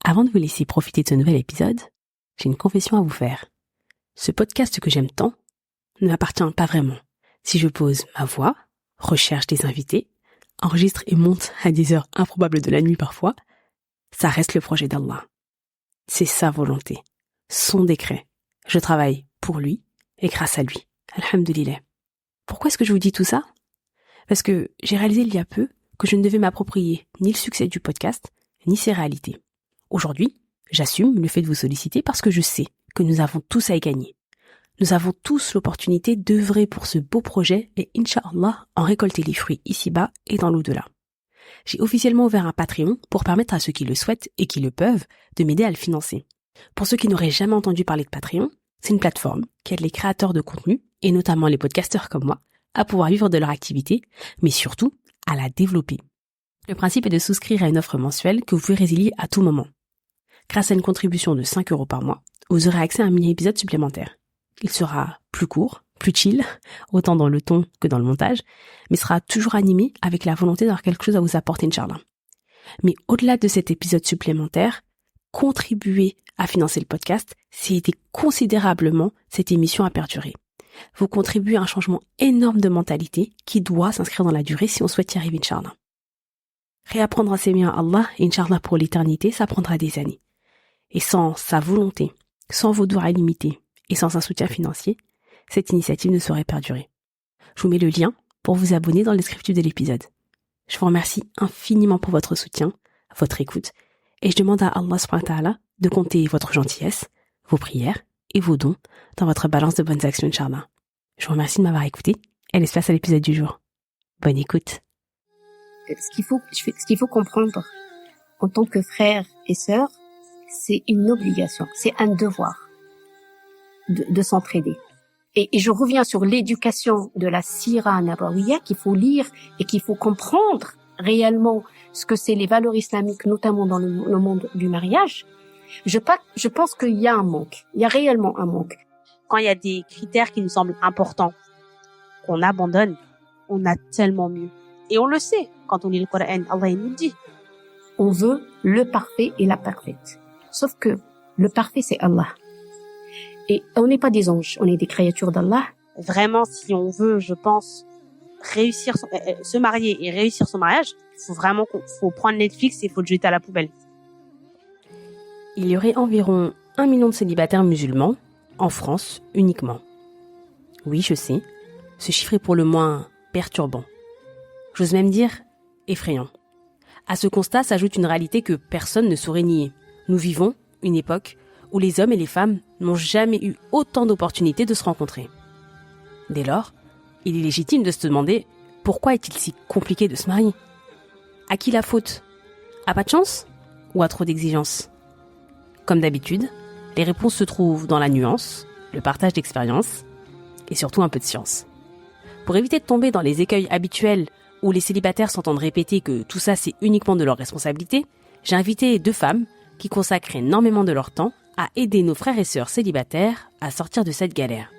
Avant de vous laisser profiter de ce nouvel épisode, j'ai une confession à vous faire. Ce podcast que j'aime tant ne m'appartient pas vraiment. Si je pose ma voix, recherche des invités, enregistre et monte à des heures improbables de la nuit parfois, ça reste le projet d'Allah. C'est sa volonté, son décret. Je travaille pour lui et grâce à lui. Alhamdulillah. Pourquoi est-ce que je vous dis tout ça? Parce que j'ai réalisé il y a peu que je ne devais m'approprier ni le succès du podcast, ni ses réalités. Aujourd'hui, j'assume le fait de vous solliciter parce que je sais que nous avons tous à y gagner. Nous avons tous l'opportunité d'œuvrer pour ce beau projet et Inch'Allah en récolter les fruits ici-bas et dans l'au-delà. J'ai officiellement ouvert un Patreon pour permettre à ceux qui le souhaitent et qui le peuvent de m'aider à le financer. Pour ceux qui n'auraient jamais entendu parler de Patreon, c'est une plateforme qui aide les créateurs de contenu, et notamment les podcasteurs comme moi, à pouvoir vivre de leur activité, mais surtout à la développer. Le principe est de souscrire à une offre mensuelle que vous pouvez résilier à tout moment. Grâce à une contribution de 5 € par mois, vous aurez accès à un mini-épisode supplémentaire. Il sera plus court, plus chill, autant dans le ton que dans le montage, mais sera toujours animé avec la volonté d'avoir quelque chose à vous apporter, Inch'Allah. Mais au-delà de cet épisode supplémentaire, contribuer à financer le podcast, c'est aider considérablement cette émission à perdurer. Vous contribuez à un changement énorme de mentalité qui doit s'inscrire dans la durée si on souhaite y arriver, Inch'Allah. Réapprendre à s'aimer à Allah, et Inch'Allah pour l'éternité, ça prendra des années. Et sans sa volonté, sans vos doigts illimités et sans un soutien financier, cette initiative ne saurait perdurer. Je vous mets le lien pour vous abonner dans le descriptif de l'épisode. Je vous remercie infiniment pour votre soutien, votre écoute, et je demande à Allah subhanahu wa ta'ala de compter votre gentillesse, vos prières et vos dons dans votre balance de bonnes actions, Inch'Allah. Je vous remercie de m'avoir écouté et laisse place à l'épisode du jour. Bonne écoute. Ce qu'il faut comprendre en tant que frère et sœur, c'est une obligation, c'est un devoir de s'entraider. Et je reviens sur l'éducation de la Sira Nabawiya qu'il faut lire et qu'il faut comprendre réellement ce que c'est les valeurs islamiques, notamment dans le monde du mariage. Je pense qu'il y a un manque, il y a réellement un manque. Quand il y a des critères qui nous semblent importants, qu'on abandonne, on a tellement mieux. Et on le sait, quand on lit le Coran, Allah il nous le dit. On veut le parfait et la parfaite. Sauf que le parfait, c'est Allah. Et on n'est pas des anges, on est des créatures d'Allah. Vraiment, si on veut, je pense, réussir se marier et réussir son mariage, faut prendre Netflix et faut le jeter à la poubelle. Il y aurait environ 1 million de célibataires musulmans en France uniquement. Oui, je sais, ce chiffre est pour le moins perturbant. J'ose même dire effrayant. À ce constat s'ajoute une réalité que personne ne saurait nier. Nous vivons une époque où les hommes et les femmes n'ont jamais eu autant d'opportunités de se rencontrer. Dès lors, il est légitime de se demander pourquoi est-il si compliqué de se marier? À qui la faute? À pas de chance? Ou à trop d'exigences? Comme d'habitude, les réponses se trouvent dans la nuance, le partage d'expériences et surtout un peu de science. Pour éviter de tomber dans les écueils habituels où les célibataires s'entendent répéter que tout ça c'est uniquement de leur responsabilité, j'ai invité 2 femmes qui consacrent énormément de leur temps à aider nos frères et sœurs célibataires à sortir de cette galère.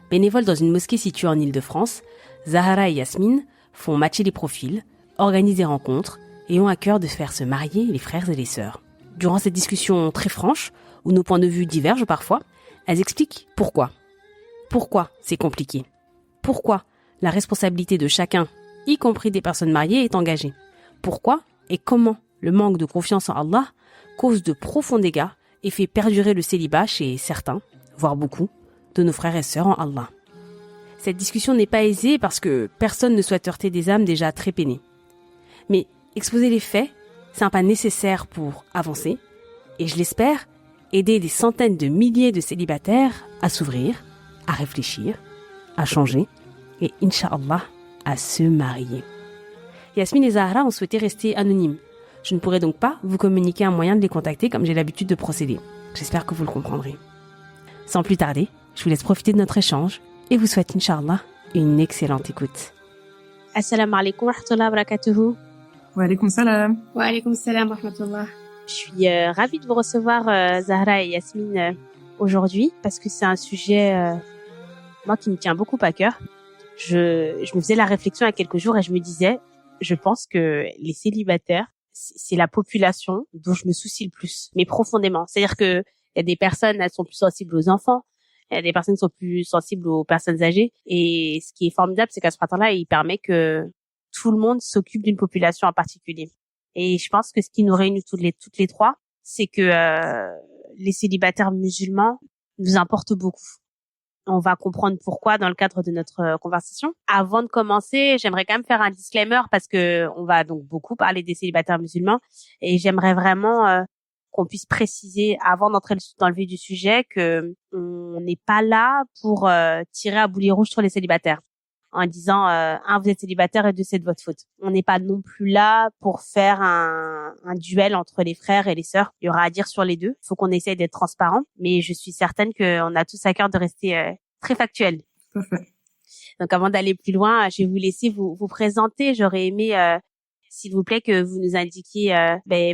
Bénévoles dans une mosquée située en Île-de-France, Zahara et Yasmine font matcher les profils, organisent des rencontres et ont à cœur de faire se marier les frères et les sœurs. Durant cette discussion très franche, où nos points de vue divergent parfois, elles expliquent pourquoi. Pourquoi c'est compliqué? Pourquoi la responsabilité de chacun, y compris des personnes mariées, est engagée? Pourquoi et comment le manque de confiance en Allah cause de profonds dégâts et fait perdurer le célibat chez certains, voire beaucoup, de nos frères et sœurs en Allah. Cette discussion n'est pas aisée parce que personne ne souhaite heurter des âmes déjà très peinées. Mais exposer les faits, c'est un pas nécessaire pour avancer et, je l'espère, aider des centaines de milliers de célibataires à s'ouvrir, à réfléchir, à changer et, Inch'Allah, à se marier. Yasmine et Zahra ont souhaité rester anonymes. Je ne pourrai donc pas vous communiquer un moyen de les contacter comme j'ai l'habitude de procéder. J'espère que vous le comprendrez. Sans plus tarder, je vous laisse profiter de notre échange et vous souhaite, Inch'Allah, une excellente écoute. Assalamu alaikum wa rahmatullahi wa barakatuhu. Wa alaykoum salam. Wa alaykoum salam wa rahmatullah. Je suis ravie de vous recevoir, Zahra et Yasmine, aujourd'hui, parce que c'est un sujet, moi, qui me tient beaucoup à cœur. Je me faisais la réflexion il y a quelques jours et je me disais, je pense que les célibataires, c'est la population dont je me soucie le plus, mais profondément. C'est-à-dire que il y a des personnes, elles sont plus sensibles aux enfants, il y a des personnes qui sont plus sensibles aux personnes âgées. Et ce qui est formidable, c'est qu'à ce printemps-là, il permet que tout le monde s'occupe d'une population en particulier. Et je pense que ce qui nous réunit toutes les trois, c'est que les célibataires musulmans nous importent beaucoup. On va comprendre pourquoi dans le cadre de notre conversation. Avant de commencer, j'aimerais quand même faire un disclaimer parce que on va donc beaucoup parler des célibataires musulmans et j'aimerais vraiment qu'on puisse préciser avant d'entrer dans le vif du sujet que on n'est pas là pour tirer à boulet rouge sur les célibataires en disant un vous êtes célibataire et deux c'est de votre faute. On n'est pas non plus là pour faire un duel entre les frères et les sœurs. Il y aura à dire sur les deux. Il faut qu'on essaye d'être transparent, mais je suis certaine qu'on a tous à cœur de rester très factuel. Tout à fait. Donc avant d'aller plus loin, je vais vous laisser vous présenter. J'aurais aimé s'il vous plaît que vous nous indiquiez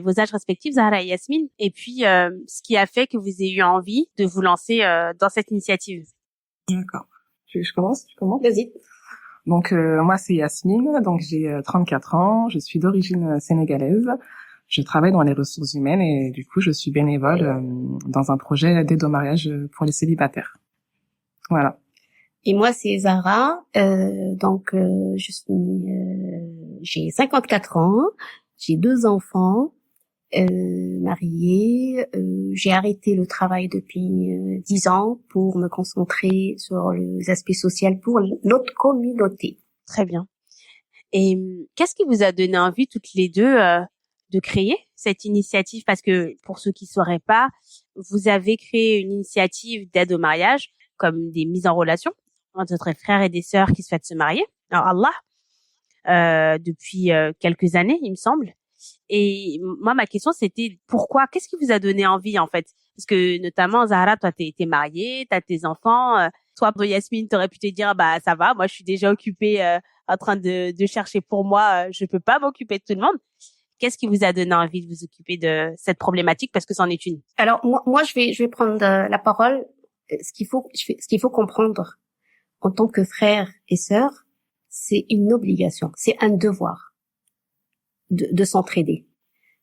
vos âges respectifs, Zahra et Yasmine, et puis ce qui a fait que vous ayez eu envie de vous lancer dans cette initiative. D'accord. Je commence, tu commences? Vas-y. Donc moi c'est Yasmine, donc j'ai 34 ans, je suis d'origine sénégalaise. Je travaille dans les ressources humaines et du coup je suis bénévole dans un projet d'aide au mariage pour les célibataires. Voilà. Et moi c'est Zahra, j'ai 54 ans, j'ai 2 enfants, mariée, j'ai arrêté le travail depuis 10 ans pour me concentrer sur les aspects sociaux pour notre communauté. Très bien. Et qu'est-ce qui vous a donné envie toutes les deux de créer cette initiative? Parce que pour ceux qui ne sauraient pas, vous avez créé une initiative d'aide au mariage comme des mises en relation entre des frères et des sœurs qui souhaitent se marier. Alors Allah, depuis quelques années, il me semble. Et moi, ma question, c'était pourquoi? Qu'est-ce qui vous a donné envie, en fait? Parce que, notamment, Zahra, toi, t'es mariée, t'as tes enfants. Toi, Yasmine, t'aurais pu te dire, bah, ça va, moi, je suis déjà occupée en train de chercher pour moi, je peux pas m'occuper de tout le monde. Qu'est-ce qui vous a donné envie de vous occuper de cette problématique? Parce que c'en est une. Alors, moi, je vais prendre la parole. Ce qu'il faut comprendre en tant que frère et sœur, c'est une obligation, c'est un devoir de s'entraider.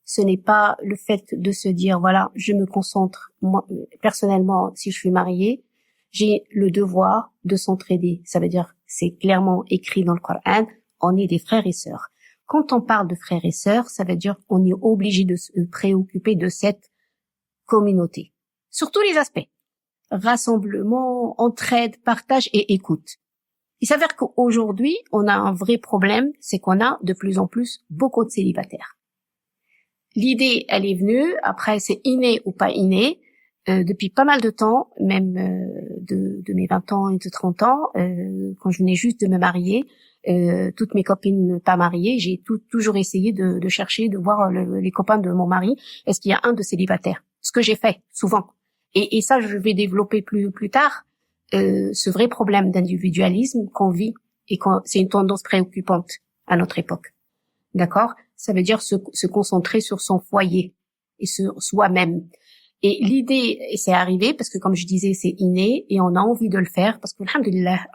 Ce n'est pas le fait de se dire voilà, je me concentre moi personnellement si je suis mariée, j'ai le devoir de s'entraider. Ça veut dire c'est clairement écrit dans le Coran, on est des frères et sœurs. Quand on parle de frères et sœurs, ça veut dire on est obligé de se préoccuper de cette communauté sur tous les aspects. Rassemblement, entraide, partage et écoute. Il s'avère qu'aujourd'hui, on a un vrai problème, c'est qu'on a de plus en plus beaucoup de célibataires. L'idée, elle est venue, après c'est inné ou pas inné, depuis pas mal de temps, même de mes 20 ans et de 30 ans, quand je venais juste de me marier, toutes mes copines pas mariées, j'ai toujours essayé de chercher, de voir les copains de mon mari, est-ce qu'il y a un de célibataire? Ce que j'ai fait, souvent. Et ça, je vais développer plus tard, ce vrai problème d'individualisme qu'on vit et c'est une tendance préoccupante à notre époque. D'accord? Ça veut dire se concentrer sur son foyer et sur soi-même. Et l'idée, et c'est arrivé parce que comme je disais, c'est inné et on a envie de le faire parce que alhamdulillah,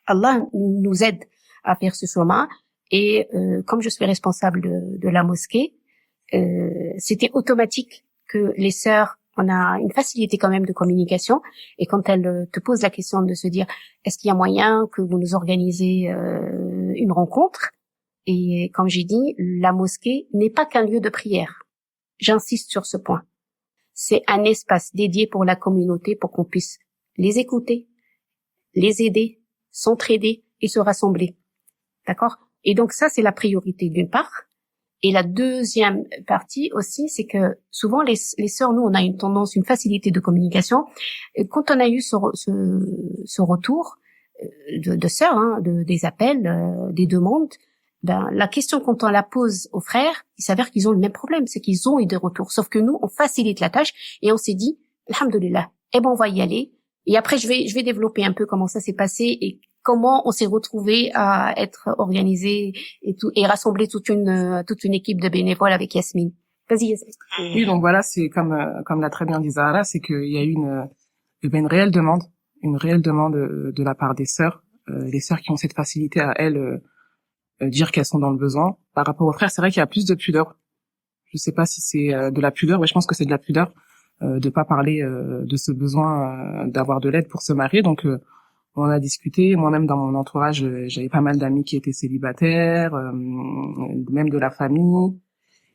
Allah nous aide à faire ce chemin. Et comme je suis responsable de la mosquée, c'était automatique que les sœurs, on a une facilité quand même de communication et quand elles te posent la question de se dire est-ce qu'il y a moyen que vous nous organisez une rencontre, et comme j'ai dit, la mosquée n'est pas qu'un lieu de prière. J'insiste sur ce point. C'est un espace dédié pour la communauté pour qu'on puisse les écouter, les aider, s'entraider et se rassembler. D'accord? Et donc ça, c'est la priorité d'une part. Et la deuxième partie aussi, c'est que souvent les sœurs, nous, on a une tendance, une facilité de communication. Et quand on a eu ce retour de sœurs, des appels, des demandes, la question quand on la pose aux frères, il s'avère qu'ils ont le même problème, c'est qu'ils ont eu des retours. Sauf que nous, on facilite la tâche et on s'est dit, alhamdoulilah, on va y aller. Et après, je vais développer un peu comment ça s'est passé et comment on s'est retrouvé à être organisé et rassembler toute une équipe de bénévoles avec Yasmine. Vas-y, Yasmine. Oui, donc voilà, c'est comme l'a très bien dit Zahra, c'est qu'il y a eu une réelle demande de la part des sœurs, les sœurs qui ont cette facilité à elles dire qu'elles sont dans le besoin. Par rapport aux frères, c'est vrai qu'il y a plus de pudeur Je sais pas si c'est de la pudeur. Ouais, je pense que c'est de la pudeur de pas parler de ce besoin d'avoir de l'aide pour se marier. Donc on a discuté. Moi-même dans mon entourage, j'avais pas mal d'amis qui étaient célibataires, même de la famille.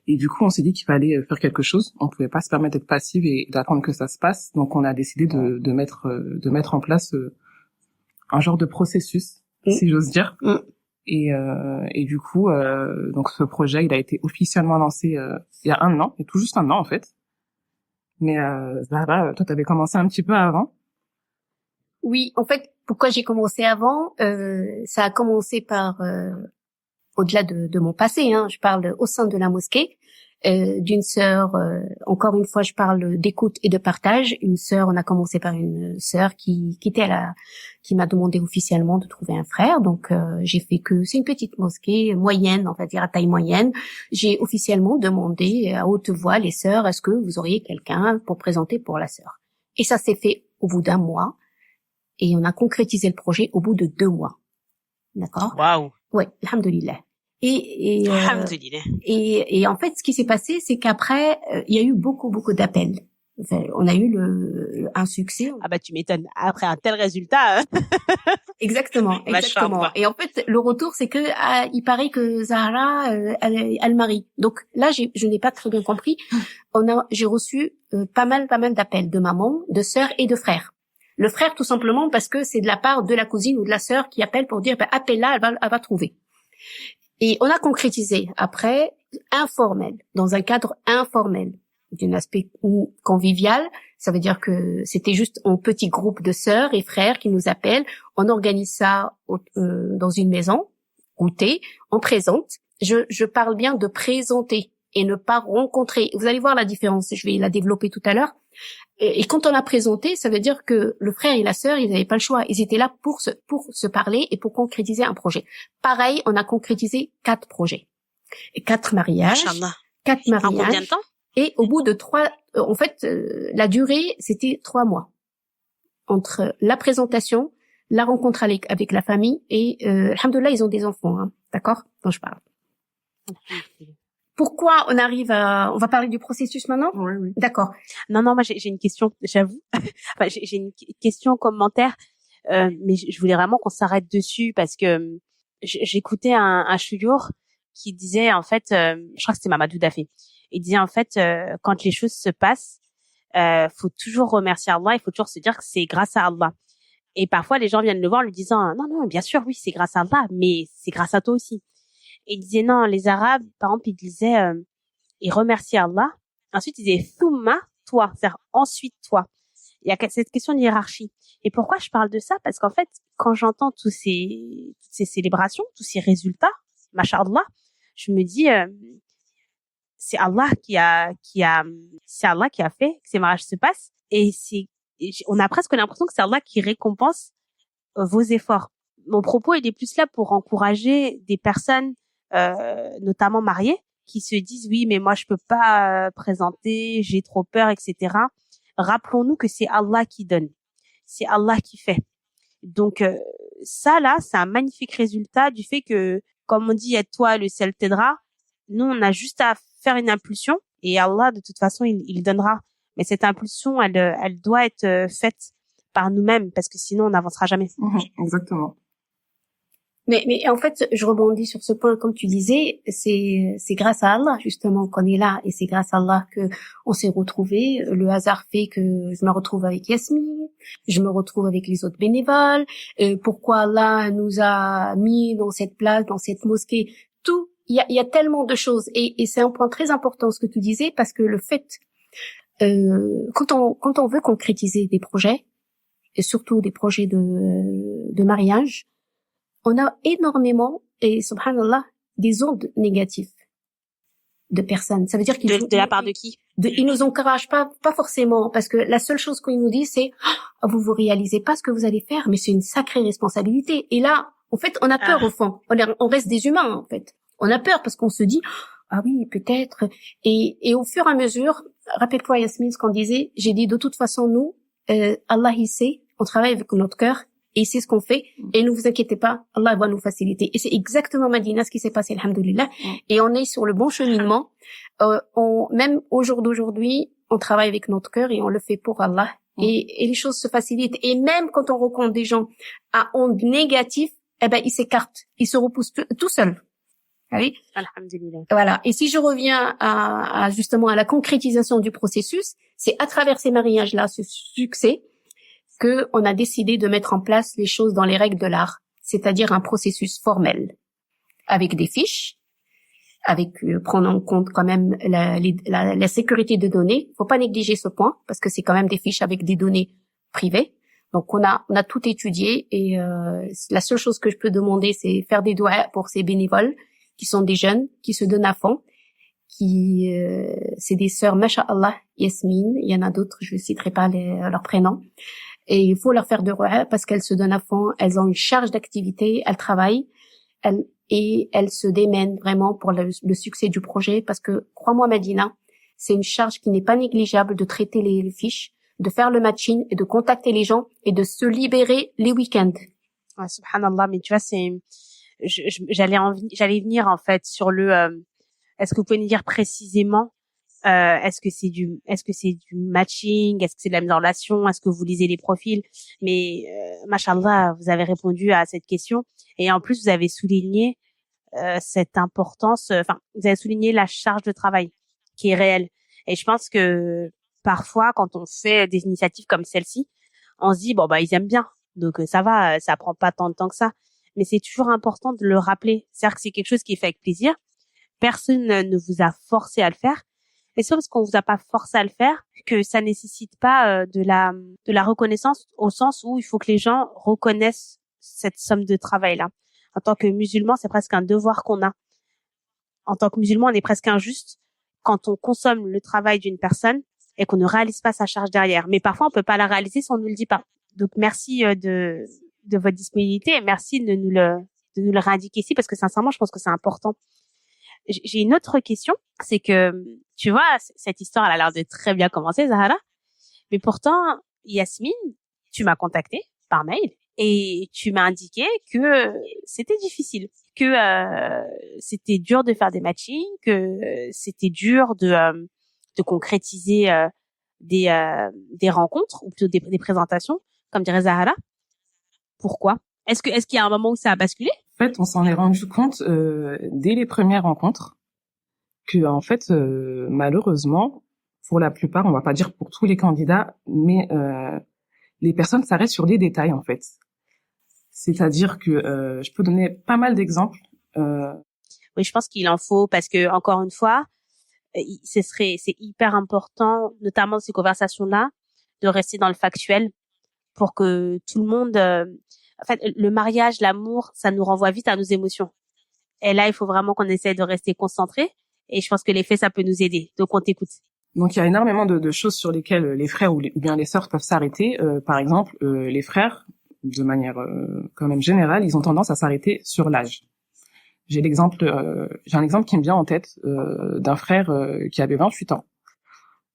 Et du coup, on s'est dit qu'il fallait faire quelque chose. On pouvait pas se permettre d'être passive et d'attendre que ça se passe. Donc on a décidé de mettre en place un genre de processus, si j'ose dire. Et du coup, donc ce projet, il a été officiellement lancé il y a 1 an, et tout juste 1 an en fait. Mais Zahra, toi, t'avais commencé un petit peu avant. Oui, en fait, pourquoi j'ai commencé avant ça a commencé par, au-delà de mon passé, hein, je parle au sein de la mosquée, d'une sœur, encore une fois, je parle d'écoute et de partage. Une sœur, on a commencé par une sœur qui m'a demandé officiellement de trouver un frère. Donc, j'ai fait que c'est une petite mosquée moyenne, on va dire à taille moyenne. J'ai officiellement demandé à haute voix, les sœurs, est-ce que vous auriez quelqu'un pour présenter pour la sœur? Et ça s'est fait au bout d'1 mois. Et on a concrétisé le projet au bout de 2 mois. D'accord? Waouh. Ouais, alhamdoulilah. Alhamdoulilah. Et en fait, ce qui s'est passé, c'est qu'après, il y a eu beaucoup d'appels. Enfin, on a eu un succès. Ah bah tu m'étonnes. Après un tel résultat. Exactement. Et en fait, le retour, c'est que il paraît que Zahra, elle marie. Donc là, je n'ai pas très bien compris. J'ai reçu pas mal d'appels de mamans, de sœurs et de frères. Le frère, tout simplement, parce que c'est de la part de la cousine ou de la sœur qui appelle pour dire, appelle-la, elle va trouver. Et on a concrétisé après, informel, dans un cadre informel, d'un aspect convivial. Ça veut dire que c'était juste un petit groupe de sœurs et frères qui nous appellent. On organise ça dans une maison, goûter, on présente. Je parle bien de présenter et ne pas rencontrer. Vous allez voir la différence, je vais la développer tout à l'heure. Et quand on a présenté, ça veut dire que le frère et la sœur, ils n'avaient pas le choix. Ils étaient là pour se parler et pour concrétiser un projet. Pareil, on a concrétisé 4 projets. Et 4 mariages. Inch'Allah. 4 mariages. En combien de temps? Et au bout de 3, en fait, la durée, c'était 3 mois. Entre la présentation, la rencontre avec la famille et, alhamdoulilah, ils ont des enfants, hein. D'accord? Dont je parle. Pourquoi on va parler du processus maintenant? Oui. D'accord. Non, moi j'ai une question, j'avoue. Enfin, j'ai une question commentaire, mais je voulais vraiment qu'on s'arrête dessus parce que j'écoutais un chouyour qui disait en fait, je crois que c'était Mamadou Dafé. Il disait en fait, quand les choses se passent, faut toujours remercier Allah, il faut toujours se dire que c'est grâce à Allah. Et parfois les gens viennent le voir lui disant non, bien sûr oui c'est grâce à Allah, mais c'est grâce à toi aussi. Et il disait non, les Arabes, par exemple, ils disaient, ils remerciaient Allah. Ensuite, ils disaient thumma, toi, c'est-à-dire ensuite toi. Il y a cette question de hiérarchie. Et pourquoi je parle de ça? Parce qu'en fait, quand j'entends toutes ces célébrations, tous ces résultats, masha'Allah, je me dis, c'est Allah qui a fait que ces mariages se passent. Et on a presque l'impression que c'est Allah qui récompense vos efforts. Mon propos, il est plus là pour encourager des personnes notamment mariés, qui se disent oui mais moi je peux pas présenter, j'ai trop peur, etc. Rappelons-nous que c'est Allah qui donne, c'est Allah qui fait. Donc ça là, c'est un magnifique résultat du fait que, comme on dit, aide-toi, le ciel t'aidera. Nous on a juste à faire une impulsion et Allah de toute façon il donnera. Mais cette impulsion elle doit être faite par nous-mêmes parce que sinon on n'avancera jamais. Exactement. Mais en fait, je rebondis sur ce point, comme tu disais, c'est grâce à Allah justement qu'on est là, et c'est grâce à Allah que on s'est retrouvés. Le hasard fait que je me retrouve avec Yasmine, je me retrouve avec les autres bénévoles. Pourquoi Allah nous a mis dans cette place, dans cette mosquée, tout. Il y a tellement de choses, et c'est un point très important ce que tu disais, parce que le fait, quand on veut concrétiser des projets, et surtout des projets de mariage, on a énormément, et subhanallah, des ondes négatives de personnes. Ça veut dire qu'ils de la part de qui? Ils nous encouragent pas forcément, parce que la seule chose qu'ils nous disent, c'est vous réalisez pas ce que vous allez faire, mais c'est une sacrée responsabilité. Et là, en fait, on a peur au fond. On reste des humains, en fait. On a peur parce qu'on se dit ah oui, peut-être. Et au fur et à mesure, rappelle-toi Yasmine ce qu'on disait, j'ai dit de toute façon nous, Allah il sait, on travaille avec notre cœur Et c'est ce qu'on fait. Et ne vous inquiétez pas, Allah va nous faciliter. Et c'est exactement, Madina, ce qui s'est passé, alhamdoulilah. Et on est sur le bon cheminement. Même au jour d'aujourd'hui, on travaille avec notre cœur et on le fait pour Allah. Et les choses se facilitent. Et même quand on rencontre des gens à ondes négatives, ils s'écartent. Ils se repoussent tout seuls. Oui. Alhamdulillah. Voilà. Et si je reviens justement à la concrétisation du processus, c'est à travers ces mariages-là, ce succès, que on a décidé de mettre en place les choses dans les règles de l'art, c'est-à-dire un processus formel, avec des fiches, avec prendre en compte quand même la sécurité de données. Faut pas négliger ce point parce que c'est quand même des fiches avec des données privées. Donc on a tout étudié et la seule chose que je peux demander, c'est faire des doigts pour ces bénévoles qui sont des jeunes qui se donnent à fond, c'est des sœurs Masha'Allah, Yasmine, il y en a d'autres, je ne citerai pas leurs prénoms. Et il faut leur faire de doigts parce qu'elles se donnent à fond, elles ont une charge d'activité, elles travaillent, elles se démènent vraiment pour le succès du projet parce que, crois-moi Madina, c'est une charge qui n'est pas négligeable de traiter les fiches, de faire le matching et de contacter les gens et de se libérer les week-ends. Ouais, subhanallah, mais tu vois, j'allais venir en fait sur est-ce que vous pouvez nous dire précisément est-ce que c'est du matching, est-ce que c'est de la mise en relation, est-ce que vous lisez les profils, mais machallah, vous avez répondu à cette question et en plus vous avez souligné cette importance, vous avez souligné la charge de travail qui est réelle et je pense que parfois quand on fait des initiatives comme celle-ci, on se dit ils aiment bien donc ça va, ça prend pas tant de temps que ça, mais c'est toujours important de le rappeler, c'est-à-dire que c'est quelque chose qui est fait avec plaisir, personne ne vous a forcé à le faire. Et c'est parce qu'on vous a pas forcé à le faire que ça nécessite pas de la reconnaissance au sens où il faut que les gens reconnaissent cette somme de travail là. En tant que musulman, c'est presque un devoir qu'on a. En tant que musulman, on est presque injuste quand on consomme le travail d'une personne et qu'on ne réalise pas sa charge derrière. Mais parfois, on peut pas la réaliser si on ne le dit pas. Donc merci de votre disponibilité et merci de nous le réindiquer ici parce que sincèrement, je pense que c'est important. J'ai une autre question, c'est que, tu vois, cette histoire, elle a l'air de très bien commencer, Zahara. Mais pourtant, Yasmine, tu m'as contactée par mail et tu m'as indiqué que c'était difficile, que c'était dur de faire des matchings, que c'était dur de concrétiser des rencontres ou plutôt des présentations, comme dirait Zahara. Pourquoi? Est-ce qu'il y a un moment où ça a basculé? En fait, on s'en est rendu compte dès les premières rencontres que, en fait, malheureusement, pour la plupart, on va pas dire pour tous les candidats, mais les personnes s'arrêtent sur les détails, en fait. C'est-à-dire que je peux donner pas mal d'exemples. Oui, je pense qu'il en faut parce que encore une fois, c'est hyper important, notamment dans ces conversations-là, de rester dans le factuel pour que tout le monde. En fait, le mariage, l'amour, ça nous renvoie vite à nos émotions. Et là, il faut vraiment qu'on essaie de rester concentré. Et je pense que les faits, ça peut nous aider. Donc, on t'écoute. Donc, il y a énormément de choses sur lesquelles les frères ou bien les sœurs peuvent s'arrêter. Par exemple, les frères, de manière quand même générale, ils ont tendance à s'arrêter sur l'âge. J'ai un exemple qui me vient en tête d'un frère qui avait 28 ans,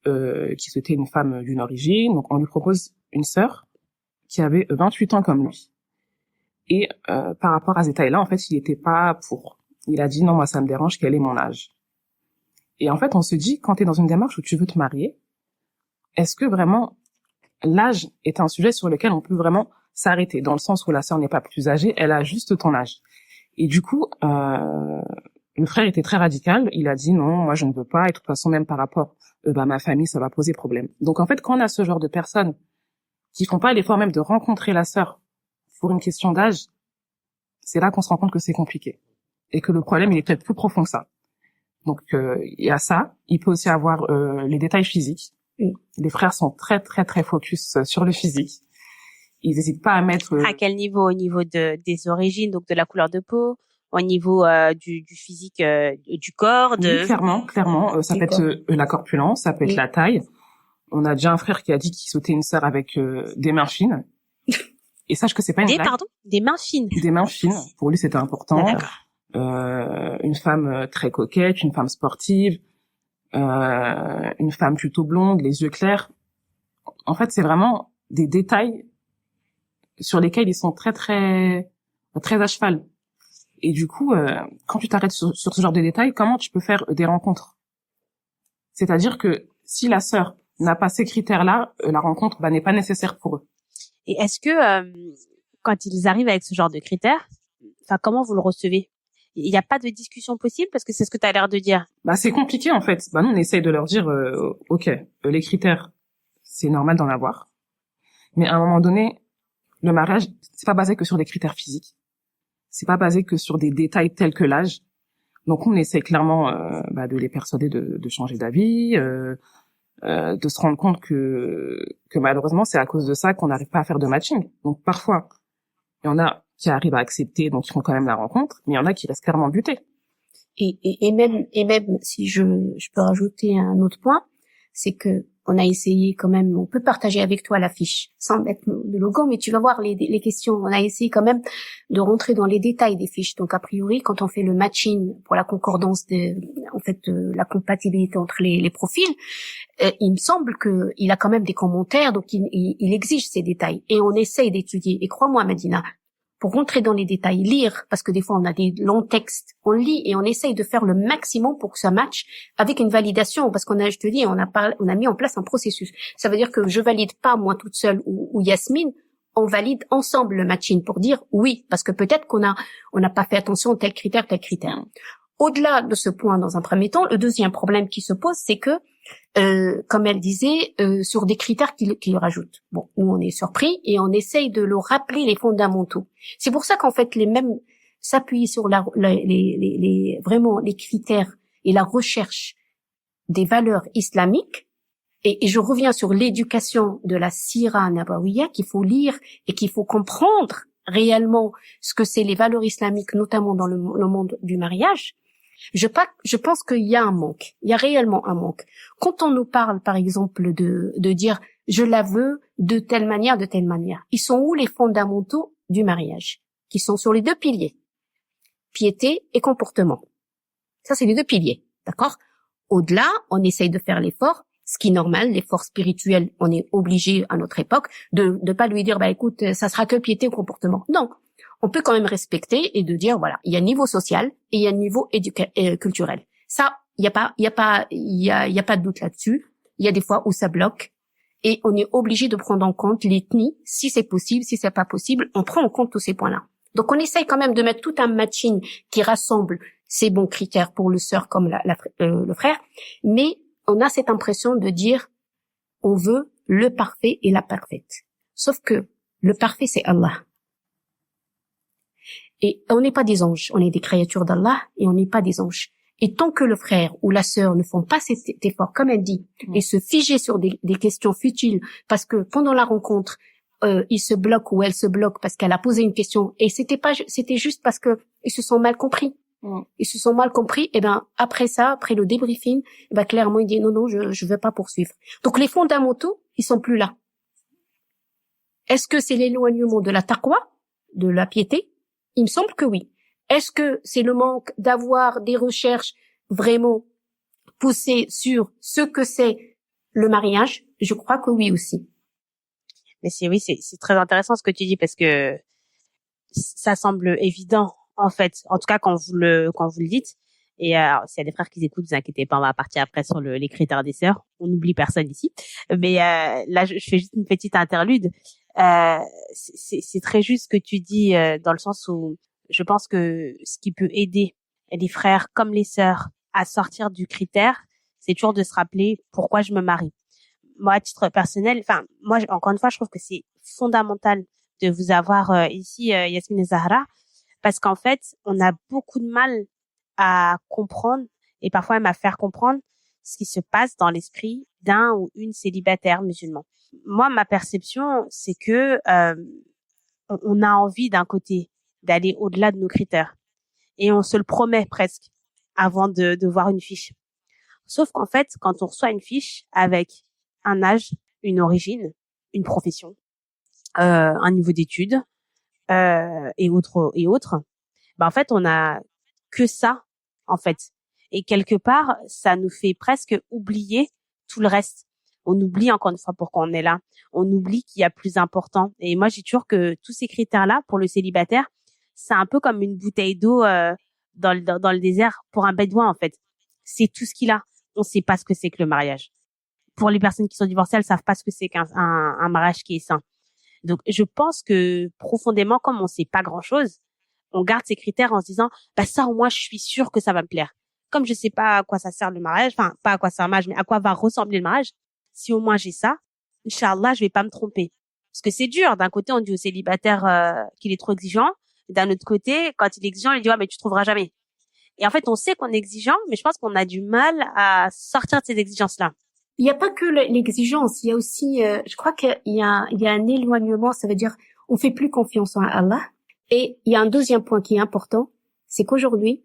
qui souhaitait une femme d'une origine. Donc, on lui propose une sœur qui avait 28 ans comme lui. Et par rapport à ces détails-là, en fait, il n'était pas pour. Il a dit non, moi ça me dérange qu'elle ait mon âge. Et en fait, on se dit, quand tu es dans une démarche où tu veux te marier, est-ce que vraiment l'âge est un sujet sur lequel on peut vraiment s'arrêter, dans le sens où la sœur n'est pas plus âgée, elle a juste ton âge. Et du coup, le frère était très radical, il a dit non, moi je ne veux pas, et de toute façon même par rapport ma famille, ça va poser problème. Donc en fait, quand on a ce genre de personnes qui font pas l'effort même de rencontrer la sœur pour une question d'âge, c'est là qu'on se rend compte que c'est compliqué. Et que le problème, il est peut-être plus profond que ça. Donc, il y a ça. Il peut aussi avoir les détails physiques. Les frères sont très, très, très focus sur le physique. Ils n'hésitent pas à mettre... À quel niveau? Au niveau des origines, donc de la couleur de peau, au niveau du physique du corps Oui, clairement. Ça peut être la corpulence, ça peut être la taille. On a déjà un frère qui a dit qu'il souhaitait une sœur avec des mains fines. Et sache que c'est pas une blague. Des mains fines. Des mains fines. Pour lui, c'était important. Une femme très coquette, une femme sportive, une femme plutôt blonde, les yeux clairs. En fait, c'est vraiment des détails sur lesquels ils sont très à cheval. Et du coup, quand tu t'arrêtes sur ce genre de détails, comment tu peux faire des rencontres? C'est-à-dire que si la sœur n'a pas ces critères-là, la rencontre n'est pas nécessaire pour eux. Et est-ce que quand ils arrivent avec ce genre de critères, enfin comment vous le recevez? Il n'y a pas de discussion possible parce que c'est ce que tu as l'air de dire. C'est compliqué en fait. Nous on essaye de leur dire OK, les critères, c'est normal d'en avoir. Mais à un moment donné, le mariage, c'est pas basé que sur des critères physiques. C'est pas basé que sur des détails tels que l'âge. Donc on essaie clairement de les persuader de changer d'avis, de se rendre compte que malheureusement c'est à cause de ça qu'on n'arrive pas à faire de matching. Donc parfois il y en a qui arrivent à accepter, donc ils font quand même la rencontre, mais il y en a qui restent clairement butés. Et même si je peux rajouter un autre point, c'est que on a essayé quand même, on peut partager avec toi la fiche sans mettre de logo, mais tu vas voir les questions. On a essayé quand même de rentrer dans les détails des fiches. Donc a priori, quand on fait le matching pour la concordance la compatibilité entre les profils, il me semble que il a quand même des commentaires, donc il exige ces détails. Et on essaye d'étudier. Et crois-moi, Madina, pour rentrer dans les détails, lire, parce que des fois on a des longs textes, on lit et on essaye de faire le maximum pour que ça matche avec une validation, parce qu'on a, je te dis, on a mis en place un processus. Ça veut dire que je valide pas moi toute seule ou Yasmine, on valide ensemble le matching pour dire oui, parce que peut-être qu'on n'a pas fait attention à tel critère. Au-delà de ce point, dans un premier temps, le deuxième problème qui se pose, c'est que comme elle disait, sur des critères qu'il rajoute. Bon, nous on est surpris et on essaye de leur rappeler les fondamentaux. C'est pour ça qu'en fait les mêmes s'appuient sur vraiment les critères et la recherche des valeurs islamiques. Et je reviens sur l'éducation de la Sira Nabawiya qu'il faut lire et qu'il faut comprendre réellement ce que c'est les valeurs islamiques, notamment dans le monde du mariage. Je pense qu'il y a un manque. Il y a réellement un manque. Quand on nous parle, par exemple, de dire « je la veux de telle manière, ils sont où les fondamentaux du mariage? Qui sont sur les deux piliers. Piété et comportement. Ça, c'est les deux piliers. D'accord? Au-delà, on essaye de faire l'effort, ce qui est normal, l'effort spirituel, on est obligé à notre époque de pas lui dire « écoute, ça sera que piété ou comportement ». Non. On peut quand même respecter et de dire voilà, il y a un niveau social et il y a un niveau culturel. Ça, il y a pas de doute là-dessus. Il y a des fois où ça bloque et on est obligé de prendre en compte l'ethnie, si c'est possible, si c'est pas possible, on prend en compte tous ces points-là. Donc on essaye quand même de mettre tout un matching qui rassemble ces bons critères pour le sœur comme le frère, mais on a cette impression de dire on veut le parfait et la parfaite. Sauf que le parfait c'est Allah. Et on n'est pas des anges, on est des créatures d'Allah et on n'est pas des anges. Et tant que le frère ou la sœur ne font pas cet effort, comme elle dit, et se figer sur des questions futiles, parce que pendant la rencontre, il se bloque ou elle se bloque parce qu'elle a posé une question, et c'était juste parce que ils se sont mal compris. Ils se sont mal compris, et après le débriefing, clairement il dit non, je veux pas poursuivre. Donc les fondamentaux, ils sont plus là. Est-ce que c'est l'éloignement de la taqwa, de la piété? Il me semble que oui. Est-ce que c'est le manque d'avoir des recherches vraiment poussées sur ce que c'est le mariage? Je crois que oui aussi. Mais c'est très intéressant ce que tu dis parce que ça semble évident en fait, en tout cas quand vous le dites. Et s'il y a des frères qui écoutent, ne vous inquiétez pas, on va partir après sur les critères des sœurs. On n'oublie personne ici. Mais là, je fais juste une petite interlude. C'est très juste ce que tu dis dans le sens où je pense que ce qui peut aider les frères comme les sœurs à sortir du critère, c'est toujours de se rappeler pourquoi je me marie. Moi, à titre personnel, encore une fois, je trouve que c'est fondamental de vous avoir ici, Yasmine et Zahra, parce qu'en fait, on a beaucoup de mal à comprendre et parfois même à faire comprendre ce qui se passe dans l'esprit d'un ou une célibataire musulman. Moi, ma perception, c'est que on a envie d'un côté d'aller au-delà de nos critères et on se le promet presque avant de voir une fiche. Sauf qu'en fait, quand on reçoit une fiche avec un âge, une origine, une profession, un niveau d'études et autres, en fait, on a que ça en fait. Et quelque part, ça nous fait presque oublier tout le reste. On oublie encore une fois pourquoi on est là. On oublie qu'il y a plus important. Et moi, je dis toujours que tous ces critères-là, pour le célibataire, c'est un peu comme une bouteille d'eau dans le désert pour un bédouin, en fait. C'est tout ce qu'il a. On sait pas ce que c'est que le mariage. Pour les personnes qui sont divorcées, elles savent pas ce que c'est qu'un mariage qui est sain. Donc, je pense que profondément, comme on sait pas grand-chose, on garde ces critères en se disant, bah ça au moins je suis sûre que ça va me plaire. Comme je sais pas à quoi ça sert le mariage, enfin pas à quoi sert le mariage, mais à quoi va ressembler le mariage, si au moins j'ai ça, Inch'Allah, je vais pas me tromper. Parce que c'est dur. D'un côté, on dit au célibataire qu'il est trop exigeant. D'un autre côté, quand il est exigeant, il dit, ouais, mais tu trouveras jamais. Et en fait, on sait qu'on est exigeant, mais je pense qu'on a du mal à sortir de ces exigences-là. Il n'y a pas que l'exigence, il y a aussi, je crois il y a un éloignement, ça veut dire on fait plus confiance en Allah. Et il y a un deuxième point qui est important, c'est qu'aujourd'hui,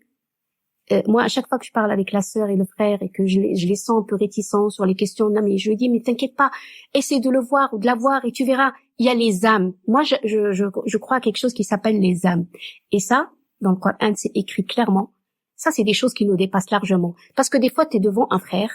moi, à chaque fois que je parle avec la sœur et le frère et que je les sens un peu réticents sur les questions, non mais je lui dis, mais t'inquiète pas, essaie de le voir ou de la voir et tu verras, il y a les âmes. Moi, je crois à quelque chose qui s'appelle les âmes. Et ça, dans le Coran, c'est écrit clairement. Ça, c'est des choses qui nous dépassent largement. Parce que des fois, tu es devant un frère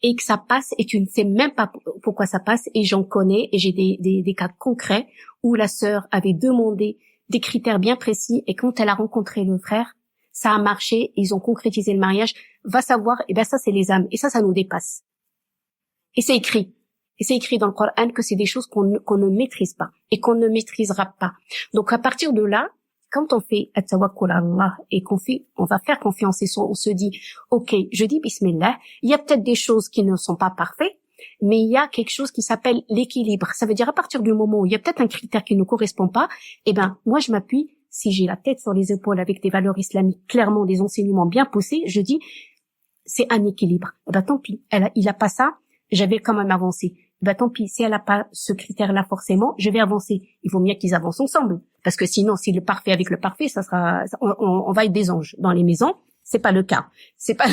et que ça passe et tu ne sais même pas pourquoi ça passe, et j'en connais, et j'ai des cas concrets où la sœur avait demandé des critères bien précis et quand elle a rencontré le frère, ça a marché, ils ont concrétisé le mariage, va savoir, et ben ça c'est les âmes, et ça nous dépasse. Et c'est écrit. Et c'est écrit dans le Coran que c'est des choses qu'on ne maîtrise pas et qu'on ne maîtrisera pas. Donc à partir de là, quand on fait at-tawakkul Allah et on va faire confiance et on se dit, ok, je dis bismillah, il y a peut-être des choses qui ne sont pas parfaites, mais il y a quelque chose qui s'appelle l'équilibre. Ça veut dire à partir du moment où il y a peut-être un critère qui ne correspond pas, eh ben, moi je m'appuie, si j'ai la tête sur les épaules avec des valeurs islamiques, clairement des enseignements bien poussés, je dis, c'est un équilibre. Eh ben, tant pis, il a pas ça, j'avais quand même avancé. Bah tant pis, si elle a pas ce critère-là forcément, je vais avancer. Il vaut mieux qu'ils avancent ensemble, parce que sinon, si le parfait avec le parfait, ça sera, on va être des anges dans les maisons. C'est pas le cas. C'est pas.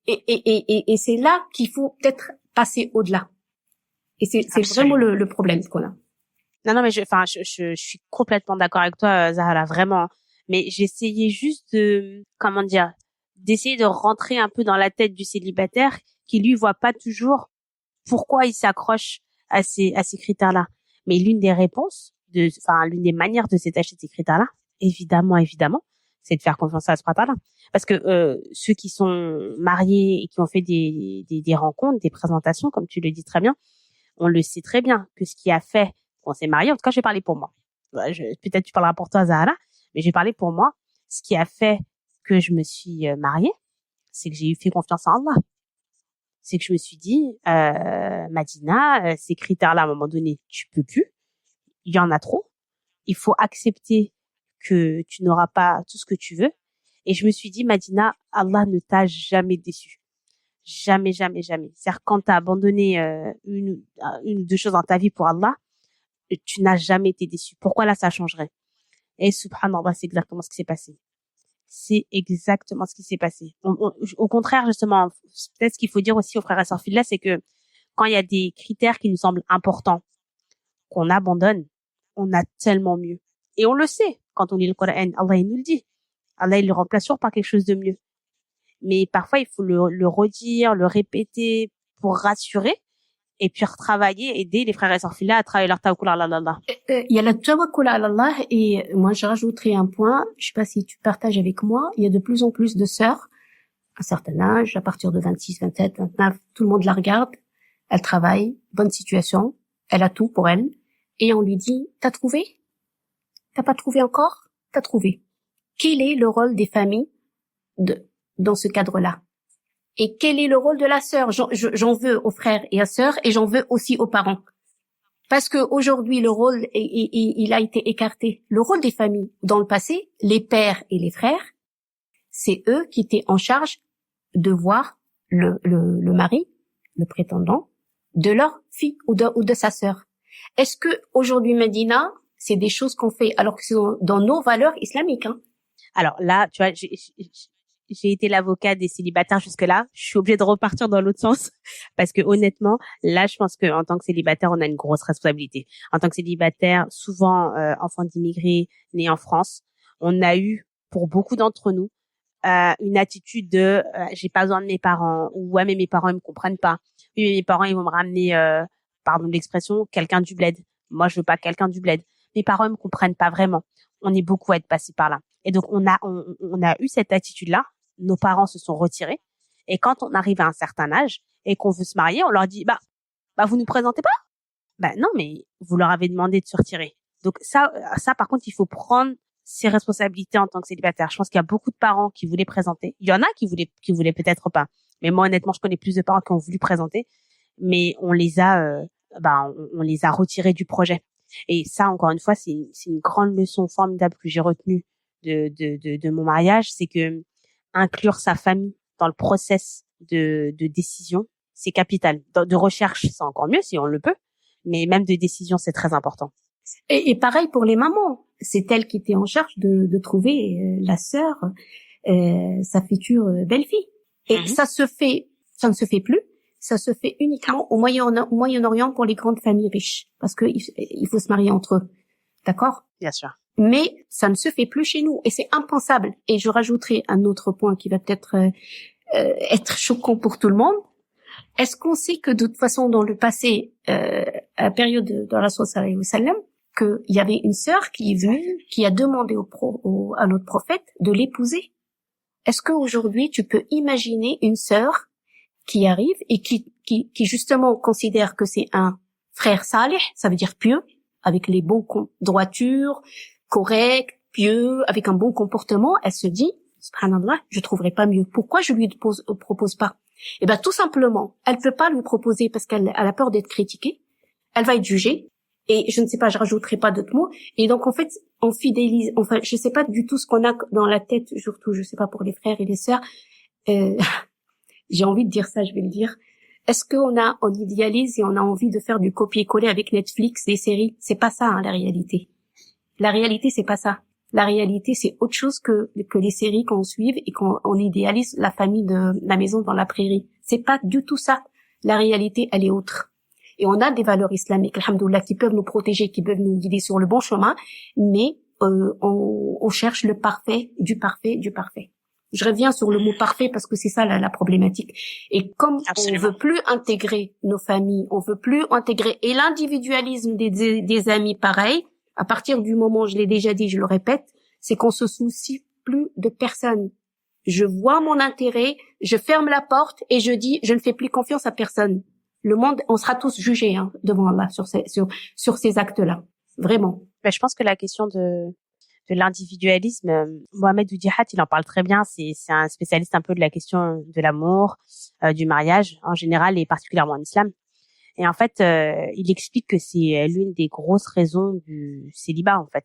Et c'est là qu'il faut peut-être passer au-delà. Et c'est vraiment le problème qu'on a. Non, mais je suis complètement d'accord avec toi, Zahra, vraiment. Mais j'essayais juste d'essayer de rentrer un peu dans la tête du célibataire qui lui voit pas toujours pourquoi il s'accroche à ces critères-là. Mais l'une des manières de s'attacher à ces critères-là, évidemment, c'est de faire confiance à ce là. Parce que ceux qui sont mariés et qui ont fait des rencontres, des présentations, comme tu le dis très bien, on le sait très bien que ce qui a fait qu'on s'est marié, en tout cas, je vais parler pour moi. Peut-être tu parleras pour toi, Zahra, mais je vais parler pour moi. Ce qui a fait que je me suis mariée, c'est que j'ai fait confiance en Allah. C'est que je me suis dit, Madina, ces critères-là, à un moment donné, tu peux plus. Il y en a trop. Il faut accepter que tu n'auras pas tout ce que tu veux. Et je me suis dit, Madina, Allah ne t'a jamais déçu. Jamais, jamais, jamais. C'est-à-dire, quand tu as abandonné une ou deux choses dans ta vie pour Allah, tu n'as jamais été déçu. Pourquoi là, ça changerait? Et subhanallah, c'est exactement ce qui s'est passé. C'est exactement ce qui s'est passé. Au contraire, justement, peut-être ce qu'il faut dire aussi aux frères et sœurs filles, c'est que quand il y a des critères qui nous semblent importants, qu'on abandonne, on a tellement mieux. Et on le sait, quand on lit le Coran, Allah il nous le dit. Allah il le remplace toujours par quelque chose de mieux. Mais parfois, il faut le redire, le répéter pour rassurer et puis retravailler, aider les frères et sœurs filles à travailler leur tawakkul ala Allah. Il y a la tawakkul ala Allah, et moi je rajouterai un point, je sais pas si tu partages avec moi, il y a de plus en plus de sœurs, à un certain âge, à partir de 26, 27, 29, tout le monde la regarde, elle travaille, bonne situation, elle a tout pour elle, et on lui dit, t'as trouvé? T'as pas trouvé encore? T'as trouvé. Quel est le rôle des familles dans ce cadre-là? Et quel est le rôle de la sœur? J'en veux aux frères et aux sœurs, et j'en veux aussi aux parents. Parce que aujourd'hui, le rôle, il a été écarté. Le rôle des familles, dans le passé, les pères et les frères, c'est eux qui étaient en charge de voir le mari, le prétendant, de leur fille ou de sa sœur. Est-ce que aujourd'hui, Medina, c'est des choses qu'on fait alors que c'est dans nos valeurs islamiques, hein? Alors là, tu vois, j'ai été l'avocat des célibataires jusque-là. Je suis obligée de repartir dans l'autre sens parce que honnêtement, là, je pense qu'en tant que célibataire, on a une grosse responsabilité. En tant que célibataire, souvent enfant d'immigrés nés en France, on a eu, pour beaucoup d'entre nous, une attitude de j'ai pas besoin de mes parents, ou ouais mais mes parents ils me comprennent pas. Oui, mes parents, ils vont me ramener, pardon de l'expression, quelqu'un du bled. Moi, je veux pas quelqu'un du bled. Mes parents, ils me comprennent pas vraiment. On est beaucoup à être passés par là. Et donc, on a eu cette attitude-là. Nos parents se sont retirés. Et quand on arrive à un certain âge et qu'on veut se marier, on leur dit, bah, vous nous présentez pas? Bah, non, mais vous leur avez demandé de se retirer. Donc, ça, par contre, il faut prendre ses responsabilités en tant que célibataire. Je pense qu'il y a beaucoup de parents qui voulaient présenter. Il y en a qui voulaient peut-être pas. Mais moi, honnêtement, je connais plus de parents qui ont voulu présenter. Mais on les a, on les a retirés du projet. Et ça, encore une fois, c'est une grande leçon formidable que j'ai retenue de mon mariage, c'est que inclure sa famille dans le process de décision, c'est capital. De recherche, c'est encore mieux si on le peut, mais même de décision, c'est très important. Et pareil pour les mamans. C'est elle qui était en charge de trouver la sœur, sa future belle-fille. Et ça ne se fait plus. Ça se fait uniquement au Moyen-Orient pour les grandes familles riches, parce que il faut se marier entre eux, d'accord? Bien sûr. Mais ça ne se fait plus chez nous, et c'est impensable. Et je rajouterai un autre point qui va peut-être être choquant pour tout le monde. Est-ce qu'on sait que de toute façon, dans le passé, à la période de Rasul sallallahu alayhi wa sallam, qu'il y avait une sœur qui est venue, qui a demandé à notre prophète de l'épouser? Est-ce qu'aujourd'hui, tu peux imaginer une sœur qui arrive et qui justement considère que c'est un frère salih, ça veut dire pieux, avec les bons droitures, correct, pieux, avec un bon comportement, elle se dit, subhanallah, je trouverais pas mieux. Pourquoi je lui propose pas? Eh ben, tout simplement, elle peut pas lui proposer parce qu'elle a peur d'être critiquée. Elle va être jugée. Et je ne sais pas, je rajouterai pas d'autres mots. Et donc, en fait, on fidélise, enfin, je sais pas du tout ce qu'on a dans la tête, surtout, je sais pas pour les frères et les sœurs, j'ai envie de dire ça, je vais le dire. Est-ce on idéalise et on a envie de faire du copier-coller avec Netflix, des séries? C'est pas ça, hein, la réalité. La réalité, c'est pas ça. La réalité, c'est autre chose que les séries qu'on suive et qu'on idéalise la famille de la maison dans la prairie. C'est pas du tout ça. La réalité, elle est autre. Et on a des valeurs islamiques, alhamdoulilah, qui peuvent nous protéger, qui peuvent nous guider sur le bon chemin, mais on cherche le parfait, du parfait, du parfait. Je reviens sur le mot parfait parce que c'est ça la problématique. Et comme Absolument. on veut plus intégrer nos familles, on veut plus intégrer et l'individualisme des amis, pareil. À partir du moment, je l'ai déjà dit, je le répète, c'est qu'on se soucie plus de personne. Je vois mon intérêt, je ferme la porte et je dis, je ne fais plus confiance à personne. Le monde, on sera tous jugés devant Allah sur ces actes-là, vraiment. Mais je pense que la question de l'individualisme, Mohamed Oudihat, il en parle très bien. C'est un spécialiste un peu de la question de l'amour, du mariage en général et particulièrement en islam. Et en fait, il explique que c'est l'une des grosses raisons du célibat, en fait.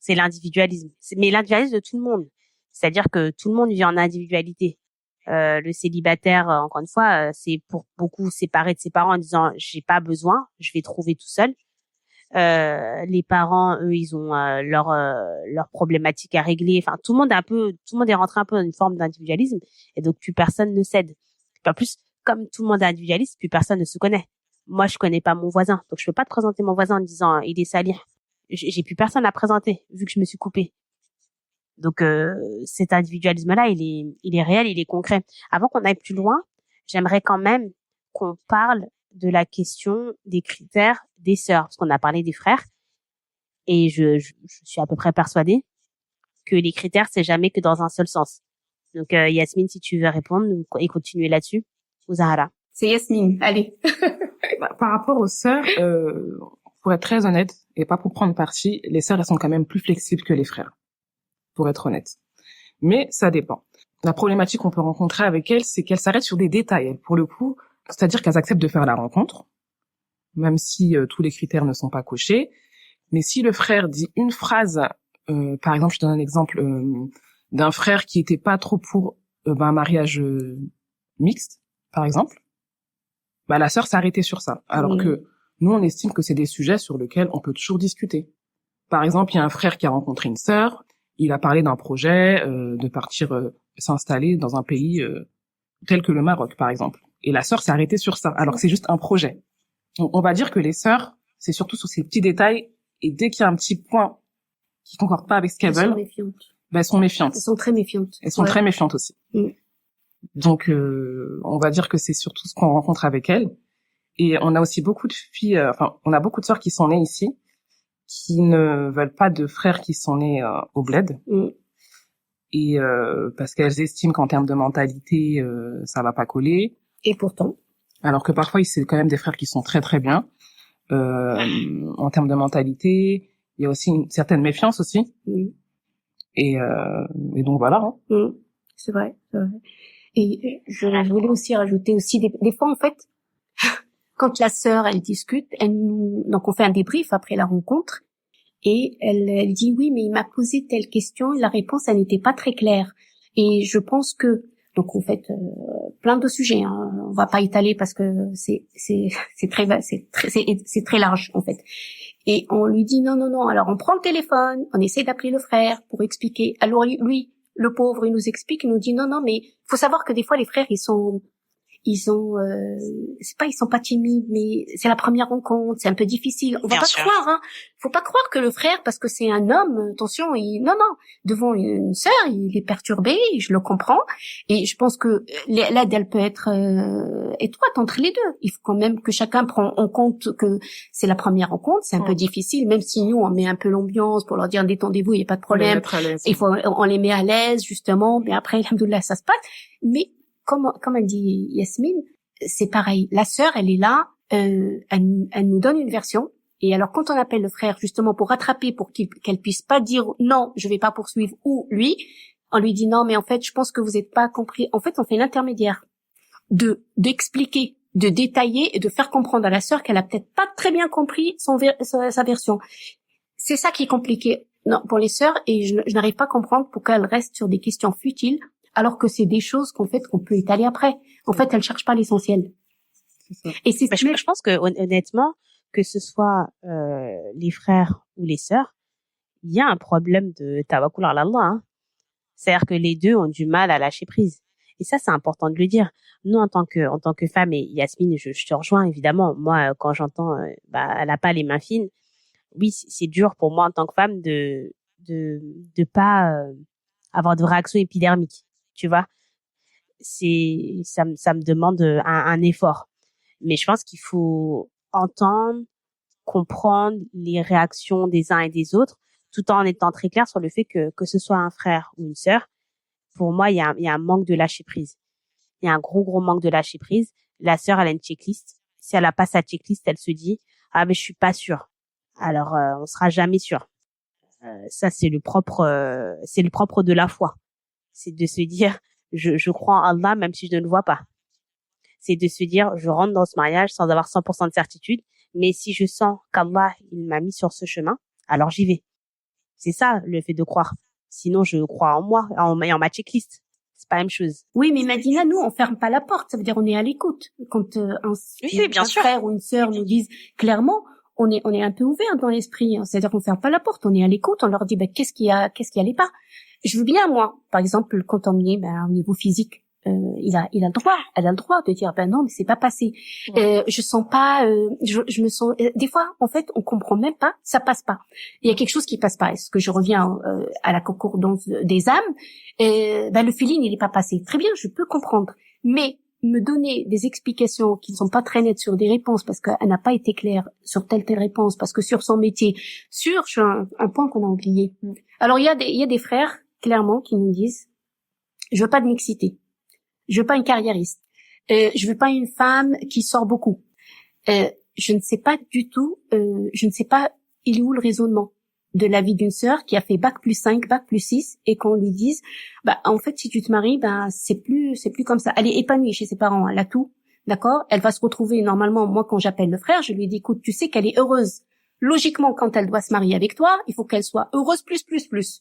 C'est l'individualisme. Mais l'individualisme de tout le monde. C'est-à-dire que tout le monde vit en individualité. Le célibataire, encore une fois, c'est pour beaucoup séparé de ses parents en disant j'ai pas besoin, je vais trouver tout seul. Les parents, eux, ils ont leurs problématiques à régler. Enfin, tout le monde est rentré un peu dans une forme d'individualisme, et donc plus personne ne cède. En plus, comme tout le monde est individualiste, plus personne ne se connaît. Moi, je connais pas mon voisin, donc je peux pas te présenter mon voisin en disant il est salih. J'ai plus personne à présenter vu que je me suis coupée. Donc cet individualisme-là, il est réel, il est concret. Avant qu'on aille plus loin, j'aimerais quand même qu'on parle de la question des critères des sœurs, parce qu'on a parlé des frères, et je suis à peu près persuadée que les critères, c'est jamais que dans un seul sens. Donc Yasmine, si tu veux répondre et continuer là-dessus, ou Zahara. C'est Yasmine, allez. Par rapport aux sœurs, pour être très honnête, et pas pour prendre parti, les sœurs, elles sont quand même plus flexibles que les frères, pour être honnête. Mais ça dépend. La problématique qu'on peut rencontrer avec elles, c'est qu'elles s'arrêtent sur des détails, pour le coup. C'est-à-dire qu'elles acceptent de faire la rencontre, même si tous les critères ne sont pas cochés. Mais si le frère dit une phrase, par exemple, je donne un exemple d'un frère qui était pas trop pour un mariage mixte, par exemple, la sœur s'est arrêtée sur ça. Alors que nous, on estime que c'est des sujets sur lesquels on peut toujours discuter. Par exemple, il y a un frère qui a rencontré une sœur, il a parlé d'un projet de partir s'installer dans un pays tel que le Maroc, par exemple. Et la sœur s'est arrêtée sur ça, alors que c'est juste un projet. Donc, on va dire que les sœurs, c'est surtout sur ces petits détails, et dès qu'il y a un petit point qui concorde pas avec ce qu'elles veulent, elles sont méfiantes. Elles sont très méfiantes. Elles sont très méfiantes aussi. Donc, on va dire que c'est surtout ce qu'on rencontre avec elle. Et on a aussi beaucoup de filles, on a beaucoup de sœurs qui sont nées ici, qui ne veulent pas de frères qui sont nés au bled. Et parce qu'elles estiment qu'en termes de mentalité, ça va pas coller. Et pourtant. Alors que parfois, c'est quand même des frères qui sont très très bien. En termes de mentalité, il y a aussi une certaine méfiance aussi. Et donc voilà. Hein. C'est vrai, c'est vrai. Et je voulais aussi rajouter aussi des fois en fait, quand la sœur elle discute, donc on fait un débrief après la rencontre et elle dit oui mais il m'a posé telle question et la réponse elle n'était pas très claire et je pense que donc en fait plein de sujets hein, on va pas étaler parce que c'est très large en fait. Et on lui dit non alors on prend le téléphone, on essaie d'appeler le frère pour expliquer. Alors lui le pauvre, il nous explique, il nous dit non, mais faut savoir que des fois les frères, ils sont pas timides, mais c'est la première rencontre, c'est un peu difficile. On va pas croire, hein. Faut pas croire que le frère, parce que c'est un homme, attention, non, devant une sœur, il est perturbé, je le comprends, et je pense que l'aide, elle peut être étroite entre les deux. Il faut quand même que chacun prenne en compte que c'est la première rencontre, c'est un peu difficile, même si nous, on met un peu l'ambiance pour leur dire détendez-vous, il n'y a pas de problème. On les met à l'aise, justement, mais après, alhamdoulilah, ça se passe. Mais comme elle dit Yasmine, c'est pareil. La sœur, elle est là, elle nous donne une version. Et alors, quand on appelle le frère, justement, pour rattraper, pour qu'elle puisse pas dire non, je vais pas poursuivre, ou lui, on lui dit non, mais en fait, je pense que vous n'êtes pas compris. En fait, on fait l'intermédiaire d'expliquer, de détailler et de faire comprendre à la sœur qu'elle a peut-être pas très bien compris sa version. C'est ça qui est compliqué pour les sœurs, et je n'arrive pas à comprendre pourquoi elles restent sur des questions futiles, alors que c'est des choses qu'on peut étaler après. En fait, elles cherchent pas l'essentiel. Et je pense que honnêtement, que ce soit les frères ou les sœurs, il y a un problème de tawakkul ala Allah. Hein. C'est-à-dire que les deux ont du mal à lâcher prise. Et ça, c'est important de le dire. Nous, en tant que femme, et Yasmine, je te rejoins évidemment. Moi, quand j'entends, elle a pas les mains fines. Oui, c'est dur pour moi en tant que femme de pas avoir de réaction épidermique. Tu vois, ça me demande un effort. Mais je pense qu'il faut entendre, comprendre les réactions des uns et des autres, tout en étant très clair sur le fait que ce soit un frère ou une sœur. Pour moi, il y a un manque de lâcher prise. Il y a un gros manque de lâcher prise. La sœur, elle a une checklist. Si elle a pas sa checklist, elle se dit ah mais je suis pas sûre. Alors on sera jamais sûr. Ça c'est le propre de la foi. C'est de se dire je crois en Allah même si je ne le vois pas. C'est de se dire je rentre dans ce mariage sans avoir 100% de certitude, mais si je sens qu'Allah il m'a mis sur ce chemin, alors j'y vais. C'est ça le fait de croire. Sinon je crois en moi, en ma checklist. C'est pas la même chose. Oui, mais Madina, nous on ferme pas la porte, ça veut dire on est à l'écoute. Quand un frère ou une sœur nous disent clairement, on est un peu ouvert dans l'esprit, hein. C'est-à-dire qu'on ferme pas la porte, on est à l'écoute, on leur dit qu'est-ce qui allait pas. Je veux bien moi, par exemple, quand on me dit au niveau physique, elle a le droit de dire non mais c'est pas passé. Je sens pas, je me sens des fois en fait on comprend même pas, ça passe pas. Il y a quelque chose qui passe pas. Est-ce que je reviens à la concordance des âmes? Le feeling il est pas passé. Très bien, je peux comprendre, mais me donner des explications qui ne sont pas très nettes sur des réponses parce qu'elle n'a pas été claire sur telle réponse, parce que sur son métier, sur un point qu'on a oublié. Alors il y a des frères clairement qui nous disent je veux pas de mixité. Je veux pas une carriériste. Je veux pas une femme qui sort beaucoup. Je ne sais pas du tout, je ne sais pas il est où le raisonnement de la vie d'une sœur qui a fait bac+5, bac+6 et qu'on lui dise en fait si tu te maries c'est plus comme ça. Elle est épanouie chez ses parents, elle a tout, d'accord? Elle va se retrouver normalement, moi quand j'appelle le frère, je lui dis écoute, tu sais qu'elle est heureuse. Logiquement quand elle doit se marier avec toi, il faut qu'elle soit heureuse plus.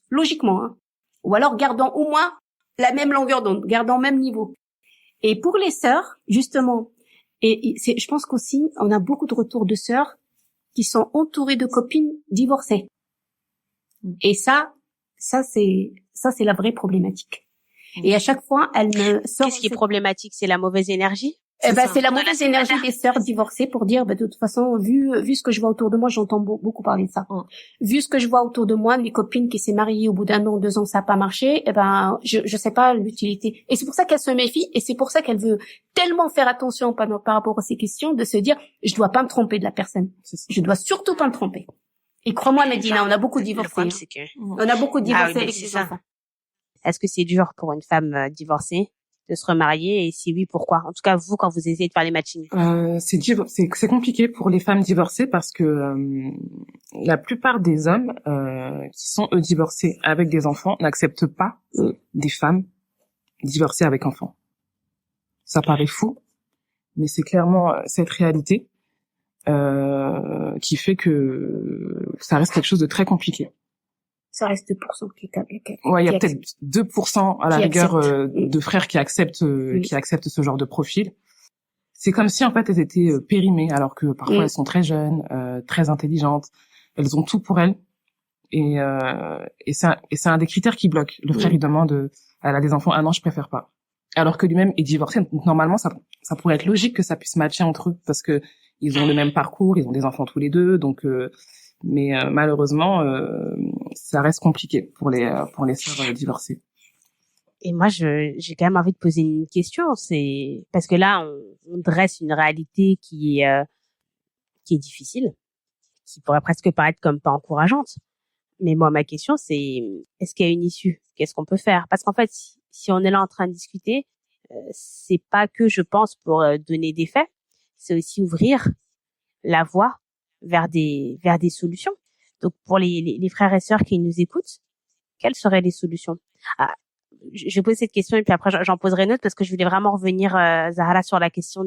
Logiquement hein. Ou alors gardons au moins la même longueur d'onde, gardons le même niveau. Et pour les sœurs, justement, je pense qu'aussi on a beaucoup de retours de sœurs qui sont entourées de copines divorcées. Et ça c'est la vraie problématique. Et à chaque fois, elle me sort. Qu'est-ce qui est problématique? C'est la mauvaise énergie? C'est la mauvaise énergie des sœurs divorcées pour dire, de toute façon, vu ce que je vois autour de moi, j'entends beaucoup parler de ça. Vu ce que je vois autour de moi, mes copines qui s'est mariées au bout d'un an, 2 ans, ça n'a pas marché, je sais pas l'utilité. Et c'est pour ça qu'elle se méfie, et c'est pour ça qu'elle veut tellement faire attention par rapport à ces questions, de se dire, je dois pas me tromper de la personne. Je dois surtout pas me tromper. Et crois-moi, Medina, on a beaucoup divorcé. On a beaucoup divorcé avec ses enfants. Est-ce que c'est dur pour une femme divorcée de se remarier, et si oui, pourquoi? En tout cas, vous, quand vous essayez de faire les matchings. C'est compliqué pour les femmes divorcées parce que la plupart des hommes qui sont eux divorcés avec des enfants n'acceptent pas des femmes divorcées avec enfants. Ça paraît fou, mais c'est clairement cette réalité qui fait que ça reste quelque chose de très compliqué. Ça reste 2% qui ouais, il y a peut-être 2% à la rigueur de frères qui acceptent ce genre de profil. C'est comme si en fait elles étaient périmées, alors que parfois elles sont très jeunes, très intelligentes, elles ont tout pour elles, et c'est un des critères qui bloque. Le frère il demande, elle a des enfants, ah non je préfère pas, alors que lui-même est divorcé. Donc normalement ça pourrait être logique que ça puisse matcher entre eux parce que ils ont le même parcours, ils ont des enfants tous les deux, donc mais malheureusement ça reste compliqué pour les sœurs divorcées. Et moi j'ai quand même envie de poser une question, c'est parce que là on dresse une réalité qui est difficile, qui pourrait presque paraître comme pas encourageante. Mais moi ma question c'est est-ce qu'il y a une issue? Qu'est-ce qu'on peut faire? Parce qu'en fait si on est là en train de discuter, c'est pas que je pense pour donner des faits, c'est aussi ouvrir la voie vers des solutions. Donc pour les frères et sœurs qui nous écoutent, quelles seraient les solutions? Je vais poser cette question et puis après j'en poserai une autre parce que je voulais vraiment revenir Zahra sur la question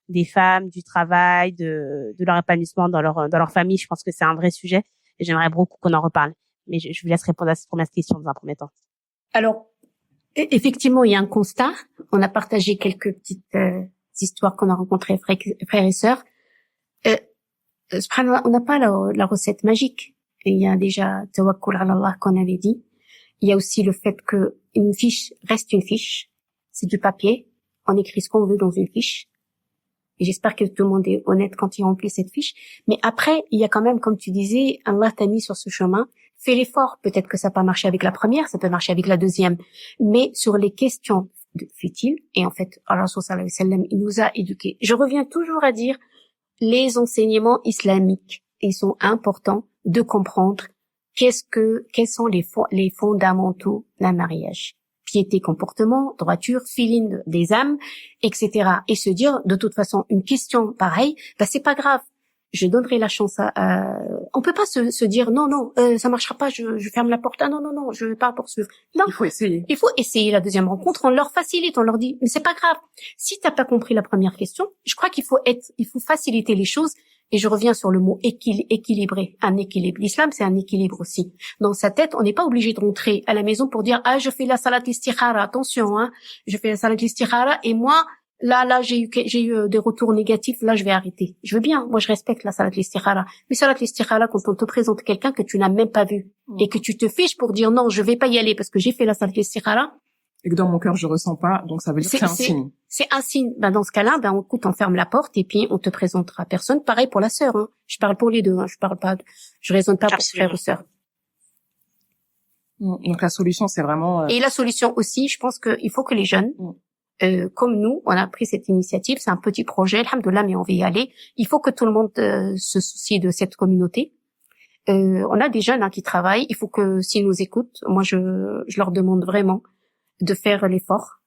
des femmes, du travail, de leur épanouissement dans leur famille. Je pense que c'est un vrai sujet et j'aimerais beaucoup qu'on en reparle. Mais je vous laisse répondre à cette première question dans un premier temps. Alors effectivement, il y a un constat. On a partagé quelques petites histoires qu'on a rencontrées frères et sœurs. On n'a pas la recette magique. Et il y a déjà tawakkul ala Allah qu'on avait dit. Il y a aussi le fait que une fiche reste une fiche. C'est du papier. On écrit ce qu'on veut dans une fiche. Et j'espère que tout le monde est honnête quand il remplit cette fiche. Mais après, il y a quand même, comme tu disais, Allah t'a mis sur ce chemin. Fais l'effort. Peut-être que ça peut marcher avec la première, ça peut marcher avec la deuxième. Mais sur les questions futiles, et en fait, Allah sallallahu alayhi wa sallam, il nous a éduqués. Je reviens toujours à dire, les enseignements islamiques, ils sont importants de comprendre quels sont les fondamentaux d'un mariage. Piété, comportement, droiture, feeling des âmes, etc. Et se dire, de toute façon, une question pareille, c'est pas grave. Je donnerai la chance on peut pas se dire, non, ça marchera pas, je ferme la porte. Ah non, je vais pas poursuivre. Non. Il faut essayer. Il faut essayer la deuxième rencontre, on leur facilite, on leur dit, mais c'est pas grave. Si t'as pas compris la première question, je crois qu'il faut faciliter les choses. Et je reviens sur le mot équilibré, un équilibre. L'islam, c'est un équilibre aussi. Dans sa tête, on n'est pas obligé de rentrer à la maison pour dire, je fais la salat istikhara. Attention, je fais la salat istikhara et moi, là, j'ai eu des retours négatifs, là, je vais arrêter. Je veux bien, moi, je respecte la salat istikhara. Mais salat istikhara, quand on te présente quelqu'un que tu n'as même pas vu et que tu te fiches pour dire non, je vais pas y aller parce que j'ai fait la salat istikhara. Et que dans mon cœur, je ressens pas, donc ça veut dire que c'est un signe. C'est un signe. Dans ce cas-là, écoute, on ferme la porte et puis on te présentera personne. Pareil pour la sœur, Je parle pour les deux, je raisonne pas pour frère ou sœur. Donc la solution, c'est vraiment... Et la solution aussi, je pense qu'il faut que les jeunes, comme nous, on a pris cette initiative, c'est un petit projet, alhamdoulilah, mais on va y aller. Il faut que tout le monde se soucie de cette communauté. On a des jeunes qui travaillent, il faut que s'ils nous écoutent, moi je leur demande vraiment de faire l'effort,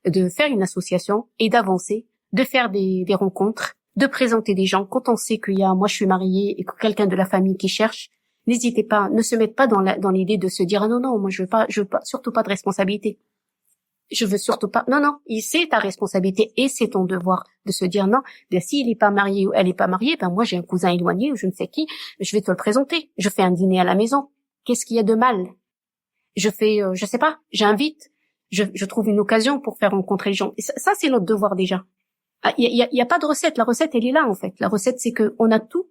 de faire une association et d'avancer, de faire des rencontres, de présenter des gens. Quand on sait qu'il y a, moi je suis mariée et que quelqu'un de la famille qui cherche, n'hésitez pas, ne se mettez pas dans l'idée de se dire non, moi je veux pas, surtout pas de responsabilité. Je veux surtout pas, non, c'est ta responsabilité et c'est ton devoir de se dire non, s'il est pas marié ou elle est pas mariée, moi j'ai un cousin éloigné ou je ne sais qui, je vais te le présenter. Je fais un dîner à la maison. Qu'est-ce qu'il y a de mal? Je fais, je sais pas, j'invite. Je trouve une occasion pour faire rencontrer les gens. Et ça c'est notre devoir déjà. Il y a pas de recette. La recette, elle est là, en fait. La recette, c'est que on a tout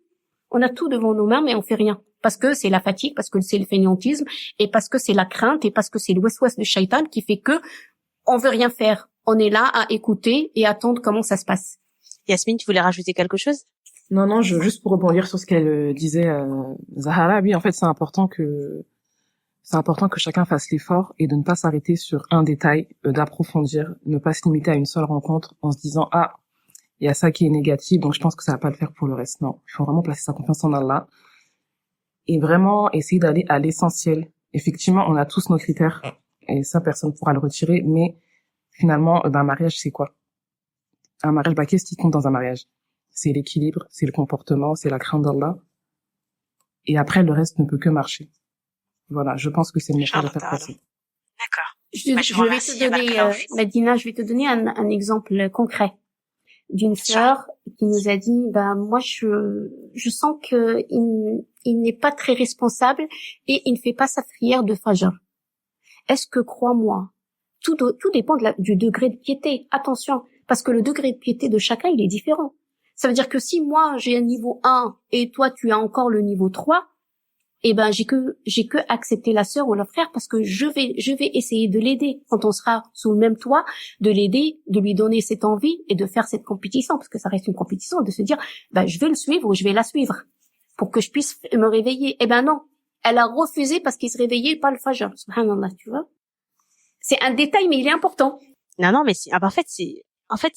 devant nos mains, mais on fait rien. Parce que c'est la fatigue, parce que c'est le fainéantisme, et parce que c'est la crainte, et parce que c'est le west-west de shaitan qui fait que on veut rien faire. on est là à écouter et attendre comment ça se passe. Yasmine, tu voulais rajouter quelque chose? Non, juste pour rebondir sur ce qu'elle disait, Zahara, oui, en fait, c'est important que chacun fasse l'effort et de ne pas s'arrêter sur un détail, d'approfondir, ne pas se limiter à une seule rencontre en se disant, ah, il y a ça qui est négatif, donc je pense que ça va pas le faire pour le reste. Non, il faut vraiment placer sa confiance en Allah et vraiment essayer d'aller à l'essentiel. Effectivement, on a tous nos critères et ça, personne ne pourra le retirer, mais finalement, un mariage, c'est quoi? Un mariage, qu'est-ce qui compte dans un mariage? C'est l'équilibre, c'est le comportement, c'est la crainte d'Allah. Et après, le reste ne peut que marcher. Voilà, je pense que c'est le message à faire passer. D'accord. Je vais te donner, Madina, je vais te donner un exemple concret d'une sœur qui nous a dit, moi, je sens que il n'est pas très responsable et il ne fait pas sa prière de Fajr. Est-ce que, crois-moi, tout dépend du degré de piété. Attention, parce que le degré de piété de chacun, il est différent. Ça veut dire que si moi, j'ai un niveau 1 et toi, tu as encore le niveau 3, j'ai que accepter la sœur ou le frère parce que je vais essayer de l'aider quand on sera sous le même toit, de l'aider, de lui donner cette envie et de faire cette compétition parce que ça reste une compétition, de se dire, je vais le suivre ou je vais la suivre pour que je puisse me réveiller. Non. Elle a refusé parce qu'il se réveillait pas le fajr. Subhanallah, tu vois. C'est un détail, mais il est important. Non, mais en fait,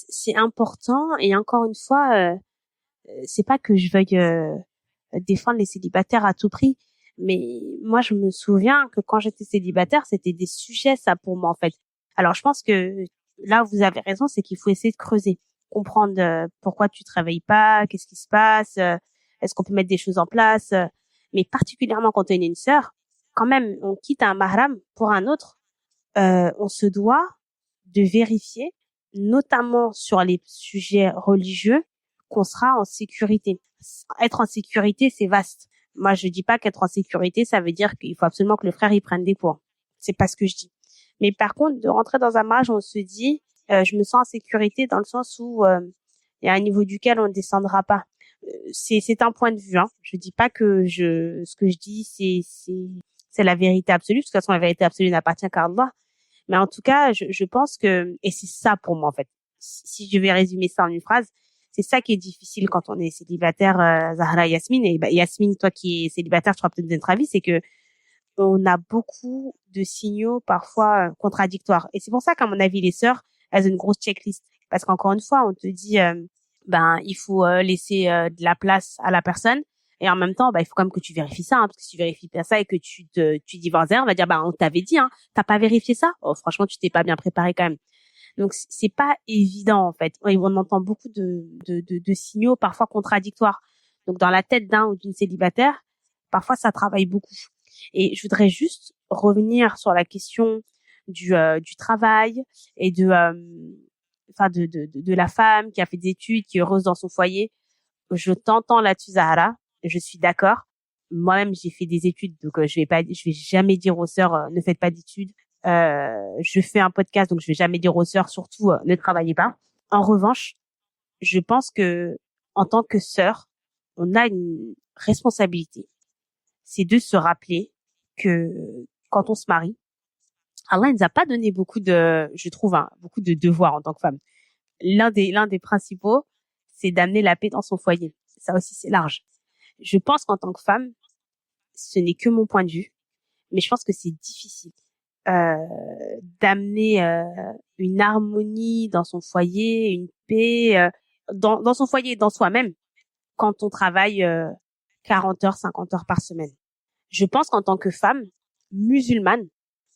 c'est important et encore une fois, c'est pas que je veuille défendre les célibataires à tout prix, mais moi je me souviens que quand j'étais célibataire, c'était des sujets ça pour moi en fait. Alors je pense que là vous avez raison, c'est qu'il faut essayer de creuser, comprendre pourquoi tu travailles pas, qu'est-ce qui se passe, est-ce qu'on peut mettre des choses en place, mais particulièrement quand on est une sœur, quand même on quitte un mahram pour un autre, on se doit de vérifier, notamment sur les sujets religieux, qu'on sera en sécurité. Être en sécurité, c'est vaste. Moi, je dis pas qu'être en sécurité, ça veut dire qu'il faut absolument que le frère y prenne des cours. C'est pas ce que je dis. Mais par contre, de rentrer dans un mariage, on se dit, je me sens en sécurité dans le sens où il y a un niveau duquel on ne descendra pas. C'est un point de vue. Hein. Je dis pas que ce que je dis, c'est la vérité absolue. De toute façon, la vérité absolue n'appartient qu'à Allah. Mais en tout cas, je pense que, et c'est ça pour moi en fait. Si je vais résumer ça en une phrase, c'est ça qui est difficile quand on est célibataire, Zahra et Yasmine. Et Yasmine, toi qui es célibataire, tu feras peut-être notre avis, c'est que on a beaucoup de signaux parfois contradictoires. Et c'est pour ça qu'à mon avis, les sœurs, elles ont une grosse checklist. Parce qu'encore une fois, on te dit, il faut laisser de la place à la personne. Et en même temps, il faut quand même que tu vérifies ça, parce que si tu vérifies pas ça et que tu divorces, on va dire, on t'avait dit, t'as pas vérifié ça? Oh, franchement, tu t'es pas bien préparé quand même. Donc, c'est pas évident, en fait. On entend beaucoup de signaux, parfois contradictoires. Donc, dans la tête d'un ou d'une célibataire, parfois, ça travaille beaucoup. Et je voudrais juste revenir sur la question du travail et de la femme qui a fait des études, qui est heureuse dans son foyer. Je t'entends là-dessus, Zahara. Je suis d'accord. Moi-même, j'ai fait des études, donc je vais jamais dire aux sœurs ne faites pas d'études. Je fais un podcast, donc je vais jamais dire aux sœurs surtout ne travaillez pas. En revanche, je pense que en tant que sœur, on a une responsabilité. C'est de se rappeler que quand on se marie, Allah nous a pas donné beaucoup de, je trouve, beaucoup de devoirs en tant que femme. L'un des principaux, c'est d'amener la paix dans son foyer. Ça aussi, c'est large. Je pense qu'en tant que femme, ce n'est que mon point de vue, mais je pense que c'est difficile d'amener une harmonie dans son foyer, une paix dans son foyer et dans soi-même quand on travaille 40 heures, 50 heures par semaine. Je pense qu'en tant que femme musulmane,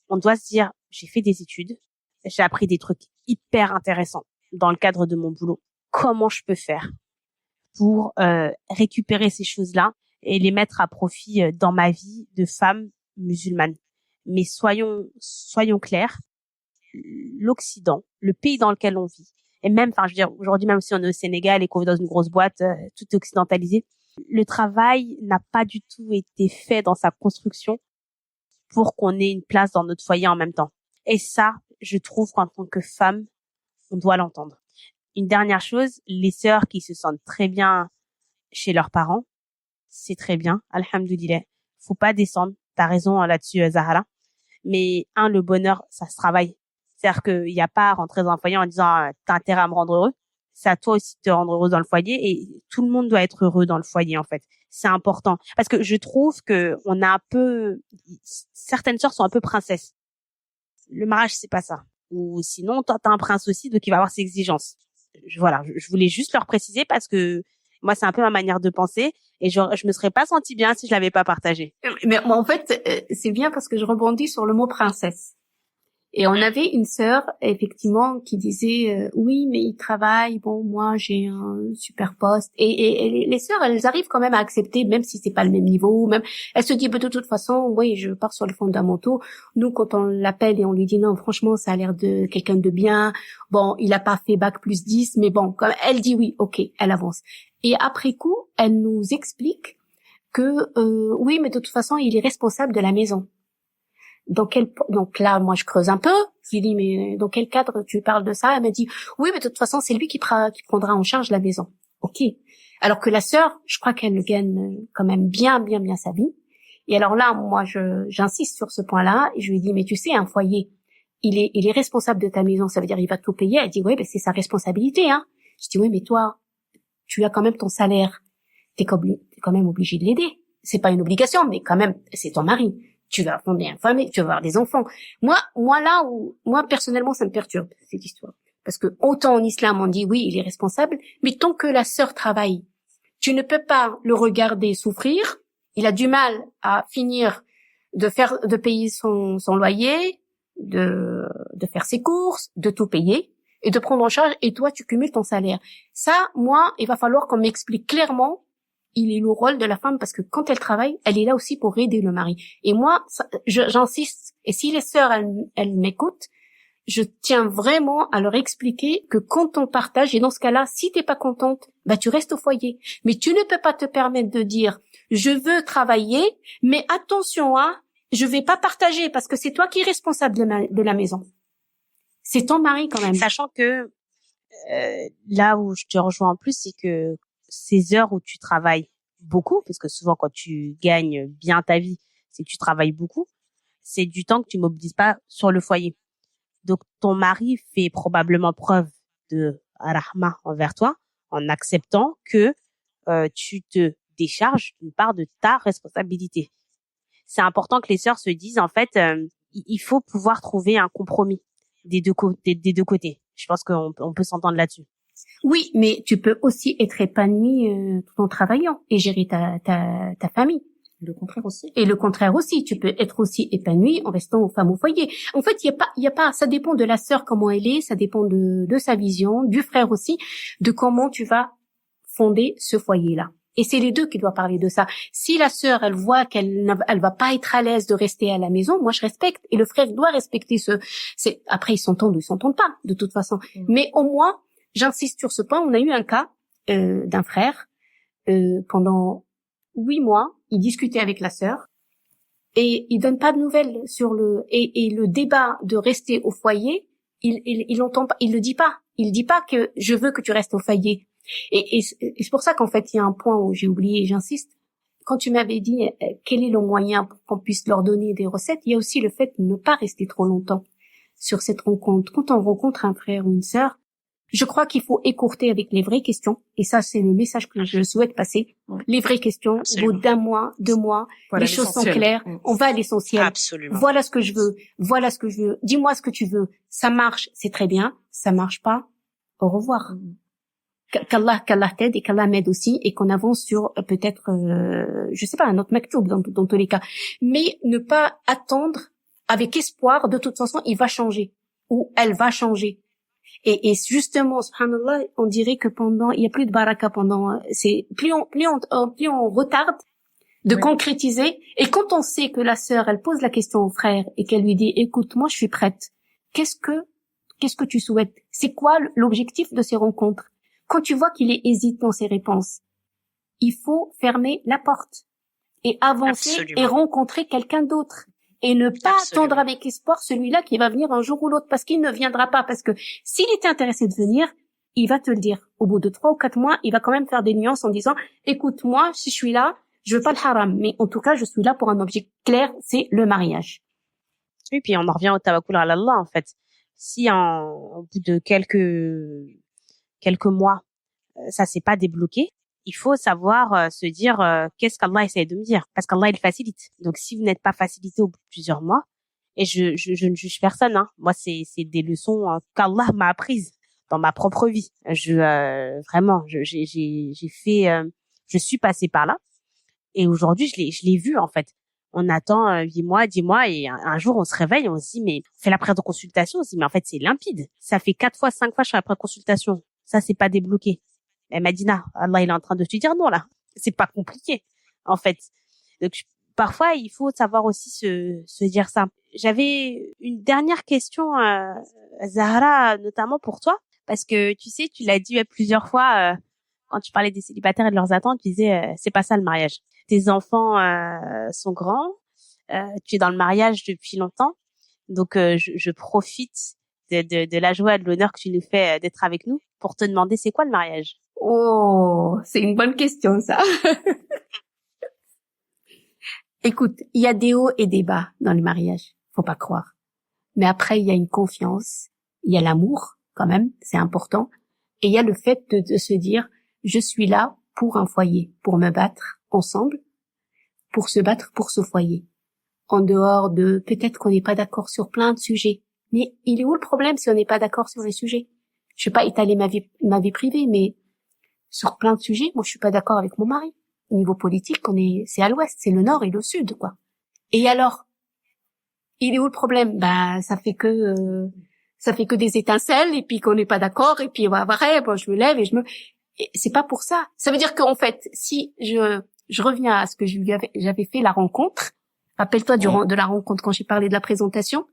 on doit se dire, j'ai fait des études, j'ai appris des trucs hyper intéressants dans le cadre de mon boulot. Comment je peux faire pour récupérer ces choses-là et les mettre à profit dans ma vie de femme musulmane? Mais soyons clairs, l'Occident, le pays dans lequel on vit, et même, je veux dire, aujourd'hui, même si on est au Sénégal et qu'on vit dans une grosse boîte, tout est occidentalisé, le travail n'a pas du tout été fait dans sa construction pour qu'on ait une place dans notre foyer en même temps. Et ça, je trouve qu'en tant que femme, on doit l'entendre. Une dernière chose, les sœurs qui se sentent très bien chez leurs parents, c'est très bien, alhamdoulilah. Faut pas descendre. T'as raison là-dessus, Zahara. Mais le bonheur, ça se travaille. C'est-à-dire qu'il n'y a pas à rentrer dans un foyer en disant t'as intérêt à me rendre heureux. C'est à toi aussi de te rendre heureuse dans le foyer et tout le monde doit être heureux dans le foyer en fait. C'est important parce que je trouve que on a un peu certaines sœurs sont un peu princesses. Le mariage c'est pas ça. Ou sinon toi t'as un prince aussi donc il va avoir ses exigences. Voilà, je voulais juste leur préciser parce que moi c'est un peu ma manière de penser et je me serais pas sentie bien si je l'avais pas partagé. Mais moi, en fait, c'est bien parce que je rebondis sur le mot princesse. Et on avait une sœur, effectivement, qui disait oui, mais il travaille. Bon, moi, j'ai un super poste. Et les sœurs, elles arrivent quand même à accepter, même si c'est pas le même niveau. Même, elles se disent de toute façon, oui, je pars sur les fondamentaux. Nous, quand on l'appelle et on lui dit non, franchement, ça a l'air de quelqu'un de bien. Bon, il a pas fait bac+10, mais bon, quand elle dit oui, ok, elle avance. Et après coup, elle nous explique que oui, mais de toute façon, il est responsable de la maison. Donc là, moi, je creuse un peu. Je lui dis, mais dans quel cadre tu parles de ça? Elle m'a dit, oui, mais de toute façon, c'est lui qui prendra en charge la maison. Ok. Alors que la sœur, je crois qu'elle gagne quand même bien sa vie. Et alors là, moi, j'insiste sur ce point-là. Et je lui dis, mais tu sais, un foyer, il est responsable de ta maison. Ça veut dire, il va tout payer. Elle dit, ouais, ben c'est sa responsabilité, hein. Je dis, oui, mais toi, tu as quand même ton salaire. T'es quand même obligé de l'aider. C'est pas une obligation, mais quand même, c'est ton mari. Tu vas fonder une famille, tu vas avoir des enfants. Moi, personnellement, ça me perturbe, cette histoire. Parce que autant en islam, on dit oui, il est responsable, mais tant que la sœur travaille, tu ne peux pas le regarder souffrir. Il a du mal à finir de payer son loyer, de faire ses courses, de tout payer et de prendre en charge, et toi, tu cumules ton salaire. Ça, moi, il va falloir qu'on m'explique clairement il est le rôle de la femme parce que quand elle travaille, elle est là aussi pour aider le mari. Et moi, j'insiste. Et si les sœurs, elles m'écoutent, je tiens vraiment à leur expliquer que quand on partage, et dans ce cas-là, si t'es pas contente, bah tu restes au foyer. Mais tu ne peux pas te permettre de dire je veux travailler, mais attention, hein, je vais pas partager parce que c'est toi qui es responsable de la maison. C'est ton mari quand même. Sachant que là où je te rejoins en plus, c'est que ces heures où tu travailles beaucoup, parce que souvent quand tu gagnes bien ta vie, c'est que tu travailles beaucoup, c'est du temps que tu mobilises pas sur le foyer. Donc ton mari fait probablement preuve de rahma envers toi en acceptant que tu te décharges d'une part de ta responsabilité. C'est important que les sœurs se disent en fait il faut pouvoir trouver un compromis des deux côtés. Je pense qu'on peut s'entendre là-dessus. Oui, mais tu peux aussi être épanoui tout en travaillant et gérer ta famille. Le contraire aussi. Et le contraire aussi, tu peux être aussi épanoui en restant femme au foyer. En fait, il y a pas, ça dépend de la sœur comment elle est, ça dépend de sa vision, du frère aussi, de comment tu vas fonder ce foyer-là. Et c'est les deux qui doivent parler de ça. Si la sœur, elle voit qu'elle va pas être à l'aise de rester à la maison, moi je respecte. Et le frère doit respecter après ils s'entendent ou ils s'entendent pas, de toute façon. Mais au moins, j'insiste sur ce point, on a eu un cas d'un frère pendant 8 mois, il discutait avec la sœur et il donne pas de nouvelles sur et le débat de rester au foyer, il entend pas, il le dit pas. Il dit pas que je veux que tu restes au foyer. Et c'est pour ça qu'en fait, il y a un point où j'ai oublié et j'insiste. Quand tu m'avais dit quel est le moyen pour qu'on puisse leur donner des recettes, il y a aussi le fait de ne pas rester trop longtemps sur cette rencontre. Quand on rencontre un frère ou une sœur, je crois qu'il faut écourter avec les vraies questions. Et ça, c'est le message que je souhaite passer. Les vraies questions, Absolument. au bout d'un mois, 2 mois, Voilà, les choses sont l'essentiel. claires. On va à l'essentiel. Absolument. Voilà ce que je veux. Voilà ce que je veux. Dis-moi ce que tu veux. Ça marche, c'est très bien. Ça marche pas. Au revoir. Qu'Allah t'aide et qu'Allah m'aide aussi et qu'on avance sur peut-être, je sais pas, un autre maktoub dans tous les cas. Mais ne pas attendre avec espoir. De toute façon, il va changer ou elle va changer. Et justement, subhanallah, on dirait que il y a plus de baraka plus on retarde de concrétiser. Et quand on sait que la sœur, elle pose la question au frère et qu'elle lui dit, écoute, moi, je suis prête. Qu'est-ce que tu souhaites? C'est quoi l'objectif de ces rencontres? Quand tu vois qu'il est hésitant dans ses réponses, il faut fermer la porte et avancer Absolument. et rencontrer quelqu'un d'autre. Et ne pas Absolument. attendre avec espoir celui-là qui va venir un jour ou l'autre, parce qu'il ne viendra pas, parce que s'il était intéressé de venir, il va te le dire. Au bout de 3 ou 4 mois, il va quand même faire des nuances en disant, écoute, moi, si je suis là, je veux pas le haram, mais en tout cas, je suis là pour un objectif clair, c'est le mariage. Oui, puis on en revient au tawakkul ala Allah, en fait. Si au bout de quelques mois, ça s'est pas débloqué, il faut savoir se dire qu'est-ce qu'Allah essaie de me dire, parce qu'Allah il facilite. Donc si vous n'êtes pas facilité au bout de plusieurs mois, et je ne juge personne, hein. Moi c'est des leçons qu'Allah m'a apprises dans ma propre vie. Vraiment, j'ai fait, je suis passée par là, et aujourd'hui je l'ai vu en fait. On attend 8 mois, 10 mois, et un jour on se réveille, on se dit mais on fait la pré-consultation, on se dit mais en fait c'est limpide. Ça fait 4 fois, 5 fois je fais la pré-consultation, ça c'est pas débloqué. Madina, Allah il est en train de te dire non là, c'est pas compliqué en fait. Donc parfois il faut savoir aussi se dire ça. J'avais une dernière question, Zahra, notamment pour toi, parce que tu sais, tu l'as dit plusieurs fois quand tu parlais des célibataires et de leurs attentes, tu disais c'est pas ça le mariage. Tes enfants sont grands, tu es dans le mariage depuis longtemps, donc je profite de la joie et de l'honneur que tu nous fais d'être avec nous pour te demander c'est quoi le mariage. Oh, c'est une bonne question, ça. Écoute, il y a des hauts et des bas dans le mariage, faut pas croire. Mais après, il y a une confiance, il y a l'amour, quand même, c'est important. Et il y a le fait de se dire, je suis là pour un foyer, pour me battre ensemble, pour se battre pour ce foyer. En dehors de, peut-être qu'on n'est pas d'accord sur plein de sujets. Mais il est où le problème si on n'est pas d'accord sur les sujets? Je vais pas étaler ma vie privée, mais sur plein de sujets, moi je suis pas d'accord avec mon mari. Au niveau politique, c'est à l'ouest, c'est le nord et le sud, quoi. Et alors, il est où le problème? Ça fait que des étincelles, et puis qu'on n'est pas d'accord, et puis bon, je me lève et c'est pas pour ça. Ça veut dire qu'en fait, si je reviens à ce que j'avais fait la rencontre. Rappelle-toi de la rencontre quand j'ai parlé de la présentation.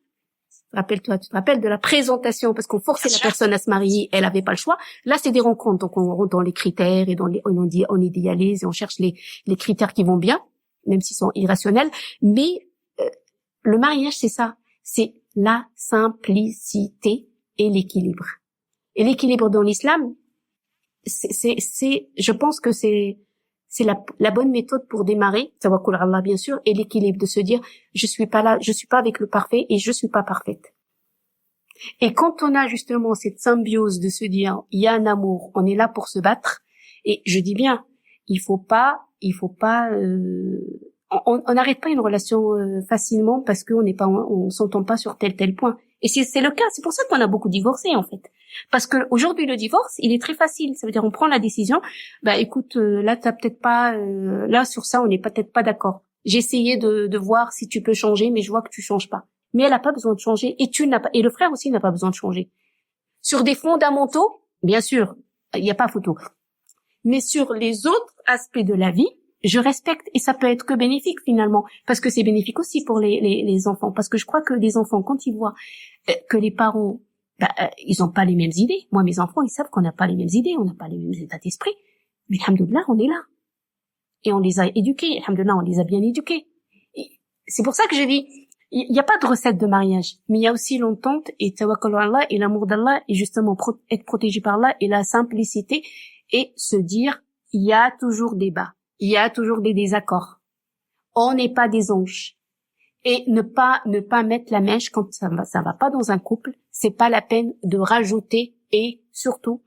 Rappelle-toi, tu te rappelles de la présentation, parce qu'on forçait la personne à se marier, elle avait pas le choix. Là, c'est des rencontres, donc on rentre dans les critères et on idéalise et on cherche les critères qui vont bien, même s'ils sont irrationnels. Mais le mariage, c'est ça, c'est la simplicité et l'équilibre. Et l'équilibre dans l'islam, je pense que c'est la bonne méthode pour démarrer, tawakkul ala Allah bien sûr, et l'équilibre de se dire je suis pas avec le parfait et je suis pas parfaite. Et quand on a justement cette symbiose de se dire il y a un amour, on est là pour se battre, et je dis bien, il faut pas on n'arrête pas une relation facilement parce on s'entend pas sur tel point. Et c'est le cas, c'est pour ça qu'on a beaucoup divorcé en fait. Parce que aujourd'hui le divorce, il est très facile, ça veut dire on prend la décision, écoute, là t'as peut-être pas là sur ça on n'est peut-être pas d'accord. J'ai essayé de voir si tu peux changer, mais je vois que tu changes pas. Mais elle a pas besoin de changer et le frère aussi n'a pas besoin de changer. Sur des fondamentaux, bien sûr, il n'y a pas photo. Mais sur les autres aspects de la vie, je respecte, et ça peut être que bénéfique finalement, parce que c'est bénéfique aussi pour les enfants, parce que je crois que les enfants, quand ils voient que les parents, ils ont pas les mêmes idées. Moi, mes enfants, ils savent qu'on n'a pas les mêmes idées, on n'a pas les mêmes états d'esprit, mais alhamdoulilah, on est là. Et on les a éduqués, alhamdoulilah, on les a bien éduqués. Et c'est pour ça que je dis, il n'y a pas de recette de mariage, mais il y a aussi l'entente et tawakkul ala Allah et l'amour d'Allah, et justement être protégé par Allah, et la simplicité, et se dire, il y a toujours des bas. Il y a toujours des désaccords. On n'est pas des anges. Et ne pas mettre la mèche quand ça va pas dans un couple. C'est pas la peine de rajouter, et surtout,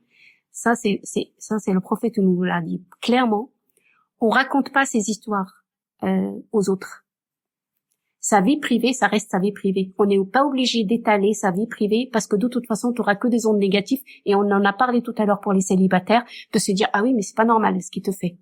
ça c'est le prophète nous l'a dit clairement. On raconte pas ces histoires, aux autres. Sa vie privée, ça reste sa vie privée. On n'est pas obligé d'étaler sa vie privée parce que de toute façon, tu auras que des ondes négatives, et on en a parlé tout à l'heure pour les célibataires, de se dire, ah oui, mais c'est pas normal ce qu'il te fait.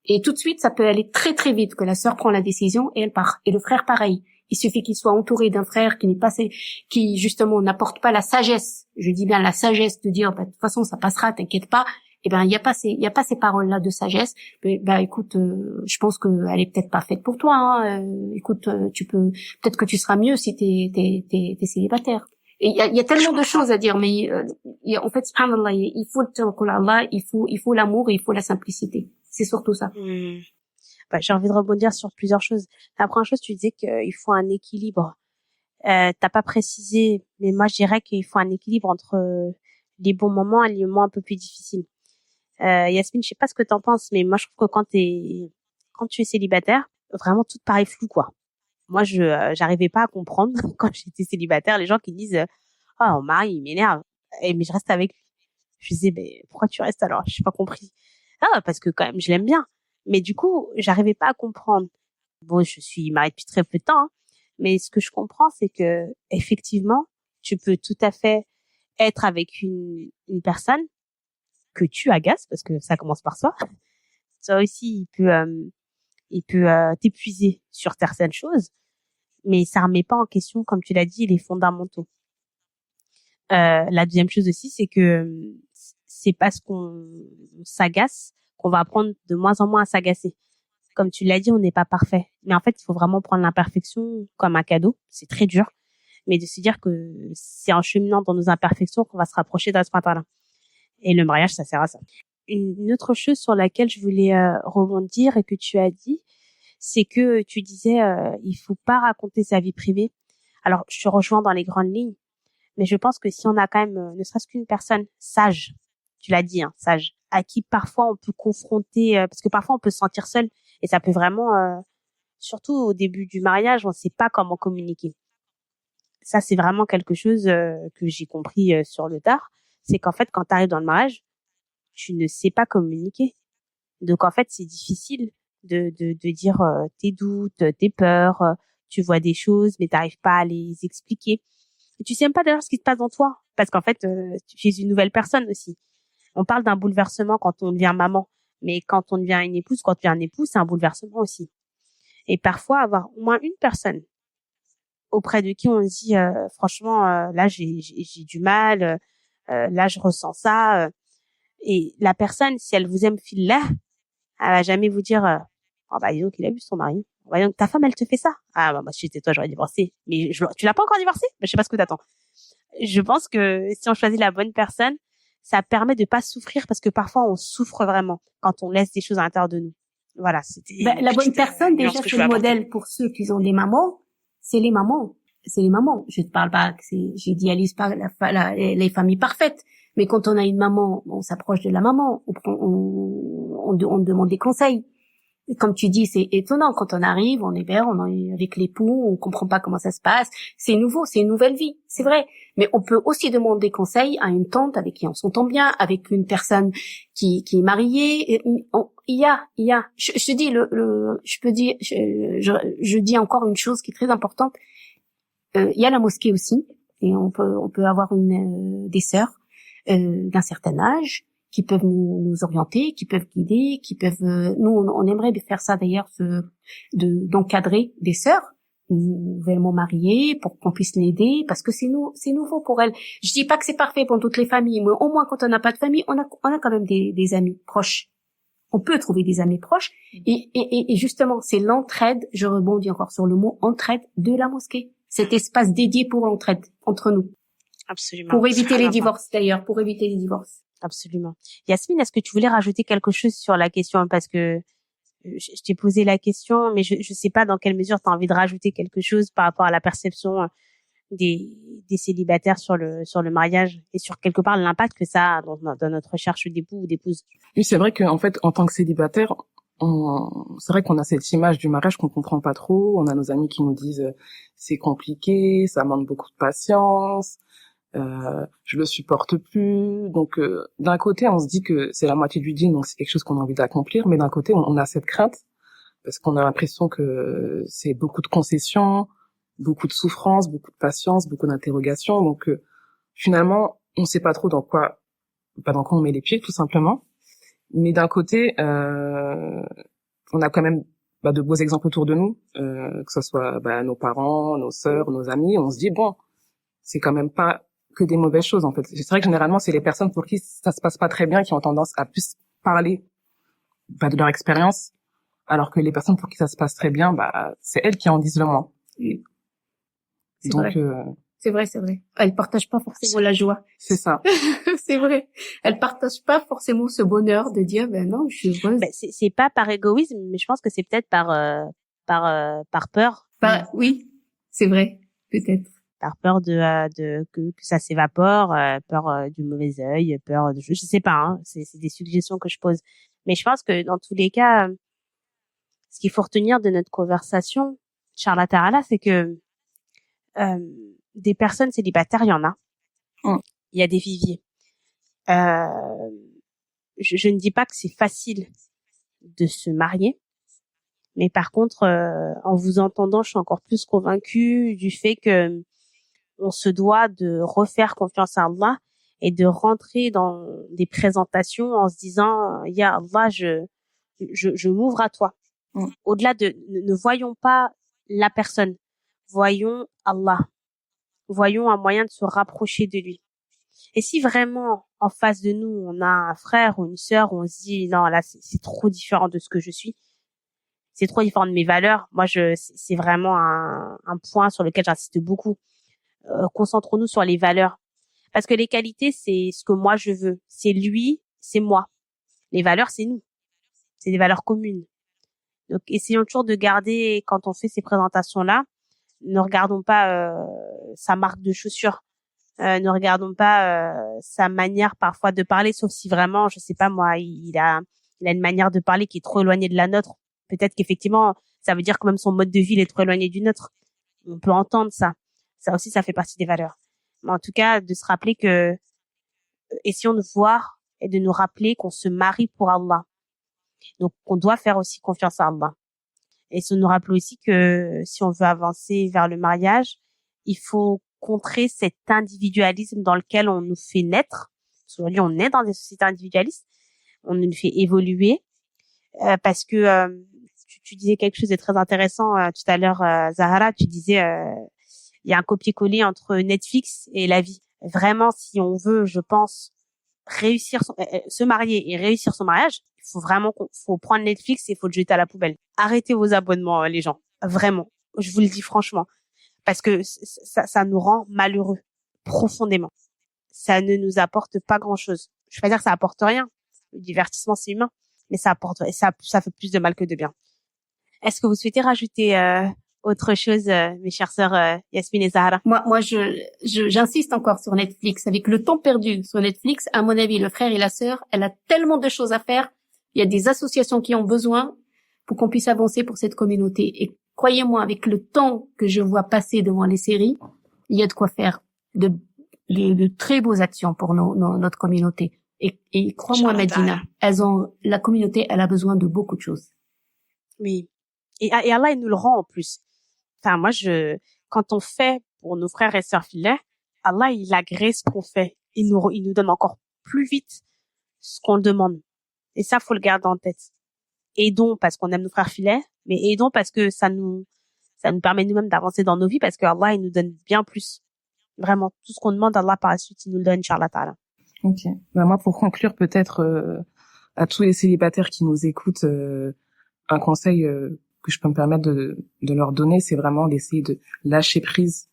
Et tout de suite, ça peut aller très très vite que la sœur prend la décision et elle part. Et le frère, pareil. Il suffit qu'il soit entouré d'un frère qui justement n'apporte pas la sagesse. Je dis bien la sagesse de dire, de toute façon, ça passera, t'inquiète pas. Eh ben, il y a pas ces paroles-là de sagesse. Mais, écoute, je pense qu'elle est peut-être pas faite pour toi, hein. Écoute, peut-être que tu seras mieux si t'es célibataire. Et il y a tellement de choses à dire, mais en fait, subhanallah, il faut le tawakkul Allah, il faut l'amour et il faut la simplicité. C'est surtout ça. J'ai envie de rebondir sur plusieurs choses. La première chose, tu disais qu'il faut un équilibre. T'as pas précisé, mais moi je dirais qu'il faut un équilibre entre les bons moments et les moments un peu plus difficiles. Yasmine, je sais pas ce que t'en penses, mais moi je trouve que quand tu es célibataire, vraiment tout paraît flou, quoi. moi, j'arrivais pas à comprendre quand j'étais célibataire les gens qui disent ah, mon mari, il m'énerve. Mais je reste avec lui. Je disais, mais pourquoi tu restes alors? Je n'ai pas compris. Ah, parce que quand même, je l'aime bien. Mais du coup, j'arrivais pas à comprendre. Bon, je suis mariée depuis très peu de temps, hein, mais ce que je comprends, c'est que effectivement, tu peux tout à fait être avec une personne que tu agaces, parce que ça commence par soi. Ça aussi, il peut t'épuiser sur certaines choses, mais ça remet pas en question, comme tu l'as dit, les fondamentaux. La deuxième chose aussi, c'est que c'est parce qu'on s'agace qu'on va apprendre de moins en moins à s'agacer. Comme tu l'as dit, on n'est pas parfait. Mais en fait, il faut vraiment prendre l'imperfection comme un cadeau. C'est très dur. Mais de se dire que c'est en cheminant dans nos imperfections qu'on va se rapprocher d'un ce là. Et le mariage, ça sert à ça. Une autre chose sur laquelle je voulais rebondir et que tu as dit, c'est que tu disais il faut pas raconter sa vie privée. Alors, je te rejoins dans les grandes lignes. Mais je pense que si on a quand même, ne serait-ce qu'une personne sage, tu l'as dit, hein, sage, à qui parfois on peut confronter, parce que parfois on peut se sentir seul, et ça peut vraiment, surtout au début du mariage, on ne sait pas comment communiquer. Ça, c'est vraiment quelque chose que j'ai compris sur le tard, c'est qu'en fait, quand tu arrives dans le mariage, tu ne sais pas communiquer. Donc en fait, c'est difficile de dire tes doutes, tes peurs, tu vois des choses, mais tu n'arrives pas à les expliquer. Et tu sais même pas d'ailleurs ce qui se passe dans toi, parce qu'en fait, tu es une nouvelle personne aussi. On parle d'un bouleversement quand on devient maman, mais quand on devient une épouse, quand tu deviens un époux, c'est un bouleversement aussi. Et parfois, avoir au moins une personne auprès de qui on se dit, franchement, là, j'ai du mal, là, je ressens ça. Et la personne, si elle vous aime fil-là, elle va jamais vous dire, oh bah dis donc, il a vu son mari. Oh, bah, donc, ta femme, elle te fait ça. Ah bah moi, si j'étais toi, j'aurais divorcé. Mais tu l'as pas encore divorcé? Bah, je sais pas ce que t'attends. Je pense que si on choisit la bonne personne, ça permet de pas souffrir parce que parfois on souffre vraiment quand on laisse des choses à l'intérieur de nous. Voilà, c'était La bonne personne, déjà, c'est le modèle pour ceux qui ont des mamans. C'est les mamans. C'est les mamans. Je te parle pas, j'idéalise pas les familles parfaites. Mais quand on a une maman, on s'approche de la maman, on demande des conseils. Et comme tu dis, c'est étonnant quand on arrive, on est avec l'époux, on comprend pas comment ça se passe. C'est nouveau, c'est une nouvelle vie, c'est vrai. Mais on peut aussi demander conseil à une tante avec qui on s'entend bien, avec une personne qui est mariée. Il y a. Je te dis je peux dire, je dis encore une chose qui est très importante. Il y a la mosquée aussi, et on peut avoir des sœurs d'un certain âge qui peuvent nous orienter, qui peuvent guider, qui peuvent nous on aimerait faire ça d'ailleurs, d'encadrer des sœurs nouvellement mariées pour qu'on puisse l'aider, parce que c'est nouveau pour elles. Je dis pas que c'est parfait pour toutes les familles, mais au moins quand on n'a pas de famille, on a quand même des amis proches. On peut trouver des amis proches et justement c'est l'entraide, je rebondis encore sur le mot entraide de la mosquée. Cet espace dédié pour l'entraide entre nous. absolument Pour éviter les divorces d'ailleurs, pour éviter les divorces. Absolument. Yasmine, est-ce que tu voulais rajouter quelque chose sur la question? Parce que je t'ai posé la question, mais je sais pas dans quelle mesure tu as envie de rajouter quelque chose par rapport à la perception des célibataires sur le mariage et sur quelque part l'impact que ça a dans notre recherche d'époux ou d'épouse. Oui, c'est vrai qu'en fait, en tant que célibataire, c'est vrai qu'on a cette image du mariage qu'on comprend pas trop. On a nos amis qui nous disent c'est compliqué, ça demande beaucoup de patience. Je le supporte plus. Donc d'un côté on se dit que c'est la moitié du deal, donc c'est quelque chose qu'on a envie d'accomplir, mais d'un côté on a cette crainte parce qu'on a l'impression que c'est beaucoup de concessions, beaucoup de souffrance, beaucoup de patience, beaucoup d'interrogations. Donc finalement on sait pas trop dans quoi on met les pieds tout simplement. Mais d'un côté on a quand même de beaux exemples autour de nous, que ce soit nos parents, nos sœurs, nos amis. On se dit bon, c'est quand même pas que des mauvaises choses en fait. C'est vrai que généralement c'est les personnes pour qui ça se passe pas très bien qui ont tendance à plus parler de leur expérience, alors que les personnes pour qui ça se passe très bien, c'est elles qui en disent le moins. Et donc c'est vrai. Elles partagent pas forcément la joie. C'est ça. C'est vrai. Elles partagent pas forcément ce bonheur de dire non, je suis heureuse. C'est pas par égoïsme, mais je pense que c'est peut-être par peur. Oui, c'est vrai, peut-être. Par peur que ça s'évapore, peur du mauvais œil, peur de je sais pas, hein, c'est des suggestions que je pose. Mais je pense que dans tous les cas, ce qu'il faut retenir de notre conversation, Inch'Allah Ta'ala, c'est que des personnes célibataires, il y en a. Il y a des viviers. Je ne dis pas que c'est facile de se marier, mais par contre, en vous entendant, je suis encore plus convaincue du fait que on se doit de refaire confiance à Allah et de rentrer dans des présentations en se disant, Ya Allah, je m'ouvre à toi. Au-delà de, ne voyons pas la personne, voyons Allah. Voyons un moyen de se rapprocher de lui. Et si vraiment, en face de nous, on a un frère ou une sœur où on se dit, non, là, c'est trop différent de ce que je suis. C'est trop différent de mes valeurs. Moi, c'est vraiment un point sur lequel j'insiste beaucoup. Concentrons-nous sur les valeurs. Parce que les qualités, c'est ce que moi je veux. C'est lui, c'est moi. Les valeurs, c'est nous. C'est des valeurs communes. Donc, essayons toujours de garder, quand on fait ces présentations-là, ne regardons pas sa marque de chaussures. Ne regardons pas sa manière parfois de parler, sauf si vraiment, je sais pas moi, il a une manière de parler qui est trop éloignée de la nôtre. Peut-être qu'effectivement, ça veut dire que même son mode de vie il est trop éloigné du nôtre. On peut entendre ça. Ça aussi, ça fait partie des valeurs. Mais en tout cas, de se rappeler que, essayons de voir et de nous rappeler qu'on se marie pour Allah. Donc, on doit faire aussi confiance à Allah. Et essayons de nous rappeler aussi que si on veut avancer vers le mariage, il faut contrer cet individualisme dans lequel on nous fait naître. Aujourd'hui, on est dans des sociétés individualistes. On nous fait évoluer parce que tu disais quelque chose de très intéressant tout à l'heure, Zahara. Tu disais il y a un copier-coller entre Netflix et la vie. Vraiment, si on veut, je pense, réussir se marier et réussir son mariage, il faut vraiment faut prendre Netflix et il faut le jeter à la poubelle. Arrêtez vos abonnements, les gens. Vraiment. Je vous le dis franchement. Parce que ça nous rend malheureux. Profondément. Ça ne nous apporte pas grand-chose. Je vais pas dire que ça apporte rien. Le divertissement, c'est humain. Mais ça apporte, et ça fait plus de mal que de bien. Est-ce que vous souhaitez rajouter autre chose, mes chères sœurs Yasmine et Zahara? Moi, j'insiste encore sur Netflix. Avec le temps perdu sur Netflix, à mon avis, le frère et la sœur, elle a tellement de choses à faire. Il y a des associations qui ont besoin pour qu'on puisse avancer pour cette communauté. Et croyez-moi, avec le temps que je vois passer devant les séries, il y a de quoi faire de très beaux actions pour notre communauté. Et crois-moi, Medina, la communauté, elle a besoin de beaucoup de choses. Oui. Et Allah, il nous le rend en plus. Enfin, moi, quand on fait pour nos frères et sœurs filets, Allah, il agrée ce qu'on fait. Il nous donne encore plus vite ce qu'on demande. Et ça, faut le garder en tête. Aidons parce qu'on aime nos frères filets, mais aidons parce que ça nous permet nous-mêmes d'avancer dans nos vies parce que Allah, il nous donne bien plus. Vraiment, tout ce qu'on demande à Allah par la suite, il nous le donne, Inch'Allah Ta'ala. Ok. Bah, moi, pour conclure, peut-être, à tous les célibataires qui nous écoutent, un conseil, que je peux me permettre de leur donner, c'est vraiment d'essayer de lâcher prise,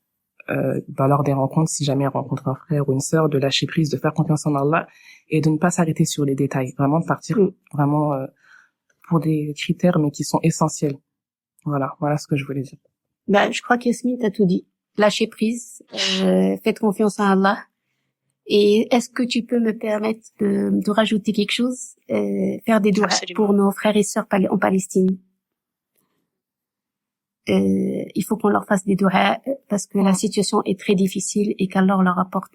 lors des rencontres, si jamais on rencontre un frère ou une sœur, de lâcher prise, de faire confiance en Allah et de ne pas s'arrêter sur les détails. Vraiment de partir vraiment, pour des critères, mais qui sont essentiels. Voilà ce que je voulais dire. Ben, je crois qu'Yasmine t'a tout dit. Lâchez prise, faites confiance à Allah. Et est-ce que tu peux me permettre de rajouter quelque chose, faire des doigts pour nos frères et sœurs en Palestine? Il faut qu'on leur fasse des doigts parce que la situation est très difficile et qu'Allah leur apporte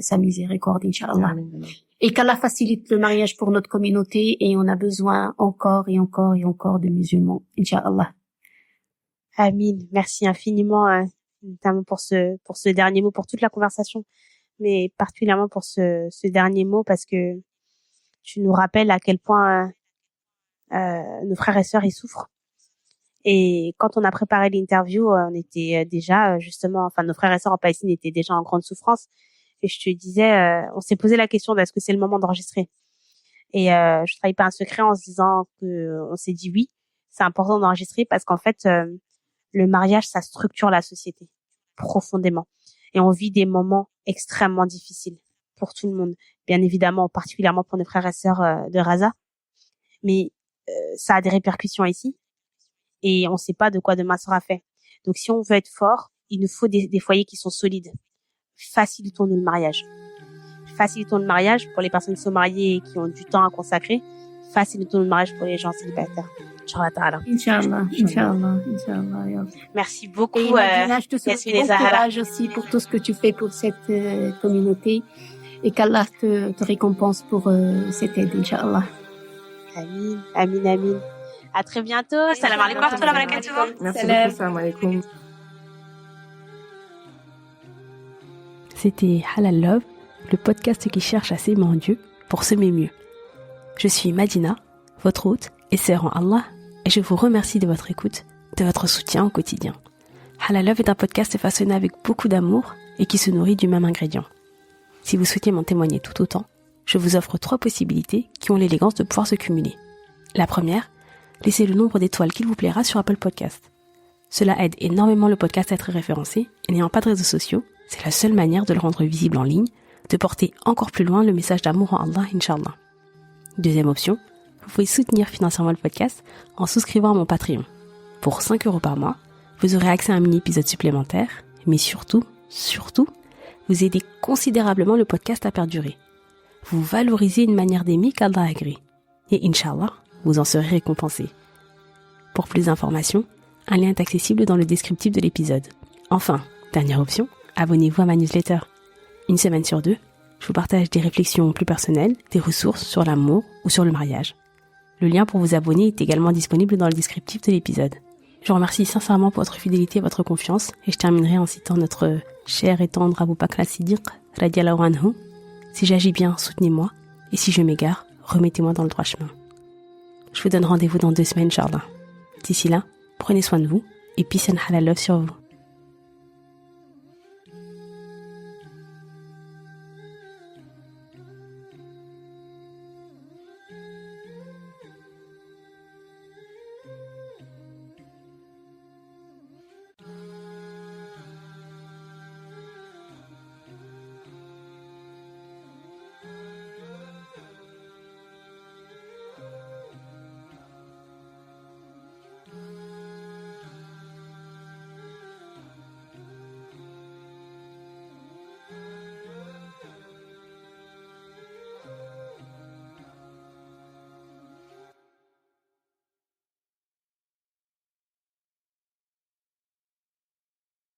sa miséricorde, Inch'Allah. Et qu'Allah facilite le mariage pour notre communauté et on a besoin encore et encore et encore de musulmans, Inch'Allah. Amin. Merci infiniment, notamment pour ce dernier mot, pour toute la conversation, mais particulièrement pour ce dernier mot parce que tu nous rappelles à quel point nos frères et sœurs ils souffrent. Et quand on a préparé l'interview, on était déjà justement, enfin nos frères et sœurs en Palestine étaient déjà en grande souffrance. Et je te disais, on s'est posé la question est-ce que c'est le moment d'enregistrer. Et je trahis pas un secret en se disant que on s'est dit oui, c'est important d'enregistrer parce qu'en fait le mariage ça structure la société profondément. Et on vit des moments extrêmement difficiles pour tout le monde, bien évidemment, particulièrement pour nos frères et sœurs de Gaza. Mais ça a des répercussions ici. Et on ne sait pas de quoi demain sera fait. Donc, si on veut être fort, il nous faut des foyers qui sont solides. Facilitons-nous le mariage. Facilitons le mariage pour les personnes qui sont mariées et qui ont du temps à consacrer. Facilitons le mariage pour les gens célibataires. Inch'Allah ta'ala. Inch'Allah, Inch'Allah, Inch'Allah. Ya Rabbi. Merci beaucoup, Et Madina, je te souhaite Yasmine et bon Zahra. courage aussi pour tout ce que tu fais pour cette communauté et qu'Allah te récompense pour cette aide, Inch'Allah. Amin, amin, amin. À très bientôt. Salam alaikum wa rahmatullahi wa barakatuh. Merci Salam. beaucoup, salam alaikum. C'était Halal Love, le podcast qui cherche à s'aimer en Dieu pour semer mieux. Je suis Madina, votre hôte et sœur en Allah, et je vous remercie de votre écoute, de votre soutien au quotidien. Halal Love est un podcast façonné avec beaucoup d'amour et qui se nourrit du même ingrédient. Si vous souhaitez m'en témoigner tout autant, je vous offre 3 possibilités qui ont l'élégance de pouvoir se cumuler. La première, laissez le nombre d'étoiles qu'il vous plaira sur Apple Podcast. Cela aide énormément le podcast à être référencé, et n'ayant pas de réseaux sociaux, c'est la seule manière de le rendre visible en ligne, de porter encore plus loin le message d'amour en Allah, Inch'Allah. Deuxième option, vous pouvez soutenir financièrement le podcast en souscrivant à mon Patreon. Pour 5 € par mois, vous aurez accès à un mini-épisode supplémentaire, mais surtout, vous aidez considérablement le podcast à perdurer. Vous valorisez une manière d'aimer qu'Allah agrée. Et Inch'Allah, vous en serez récompensé. Pour plus d'informations, un lien est accessible dans le descriptif de l'épisode. Enfin, dernière option, abonnez-vous à ma newsletter. Une semaine sur 2, je vous partage des réflexions plus personnelles, des ressources sur l'amour ou sur le mariage. Le lien pour vous abonner est également disponible dans le descriptif de l'épisode. Je vous remercie sincèrement pour votre fidélité et votre confiance, et je terminerai en citant notre cher et tendre Abu Bakr as-Siddiq, radiallahu anhu. Si j'agis bien, soutenez-moi, et si je m'égare, remettez-moi dans le droit chemin. Je vous donne rendez-vous dans 2 semaines, Inch'Allah. D'ici là, prenez soin de vous, et peace and halal love sur vous.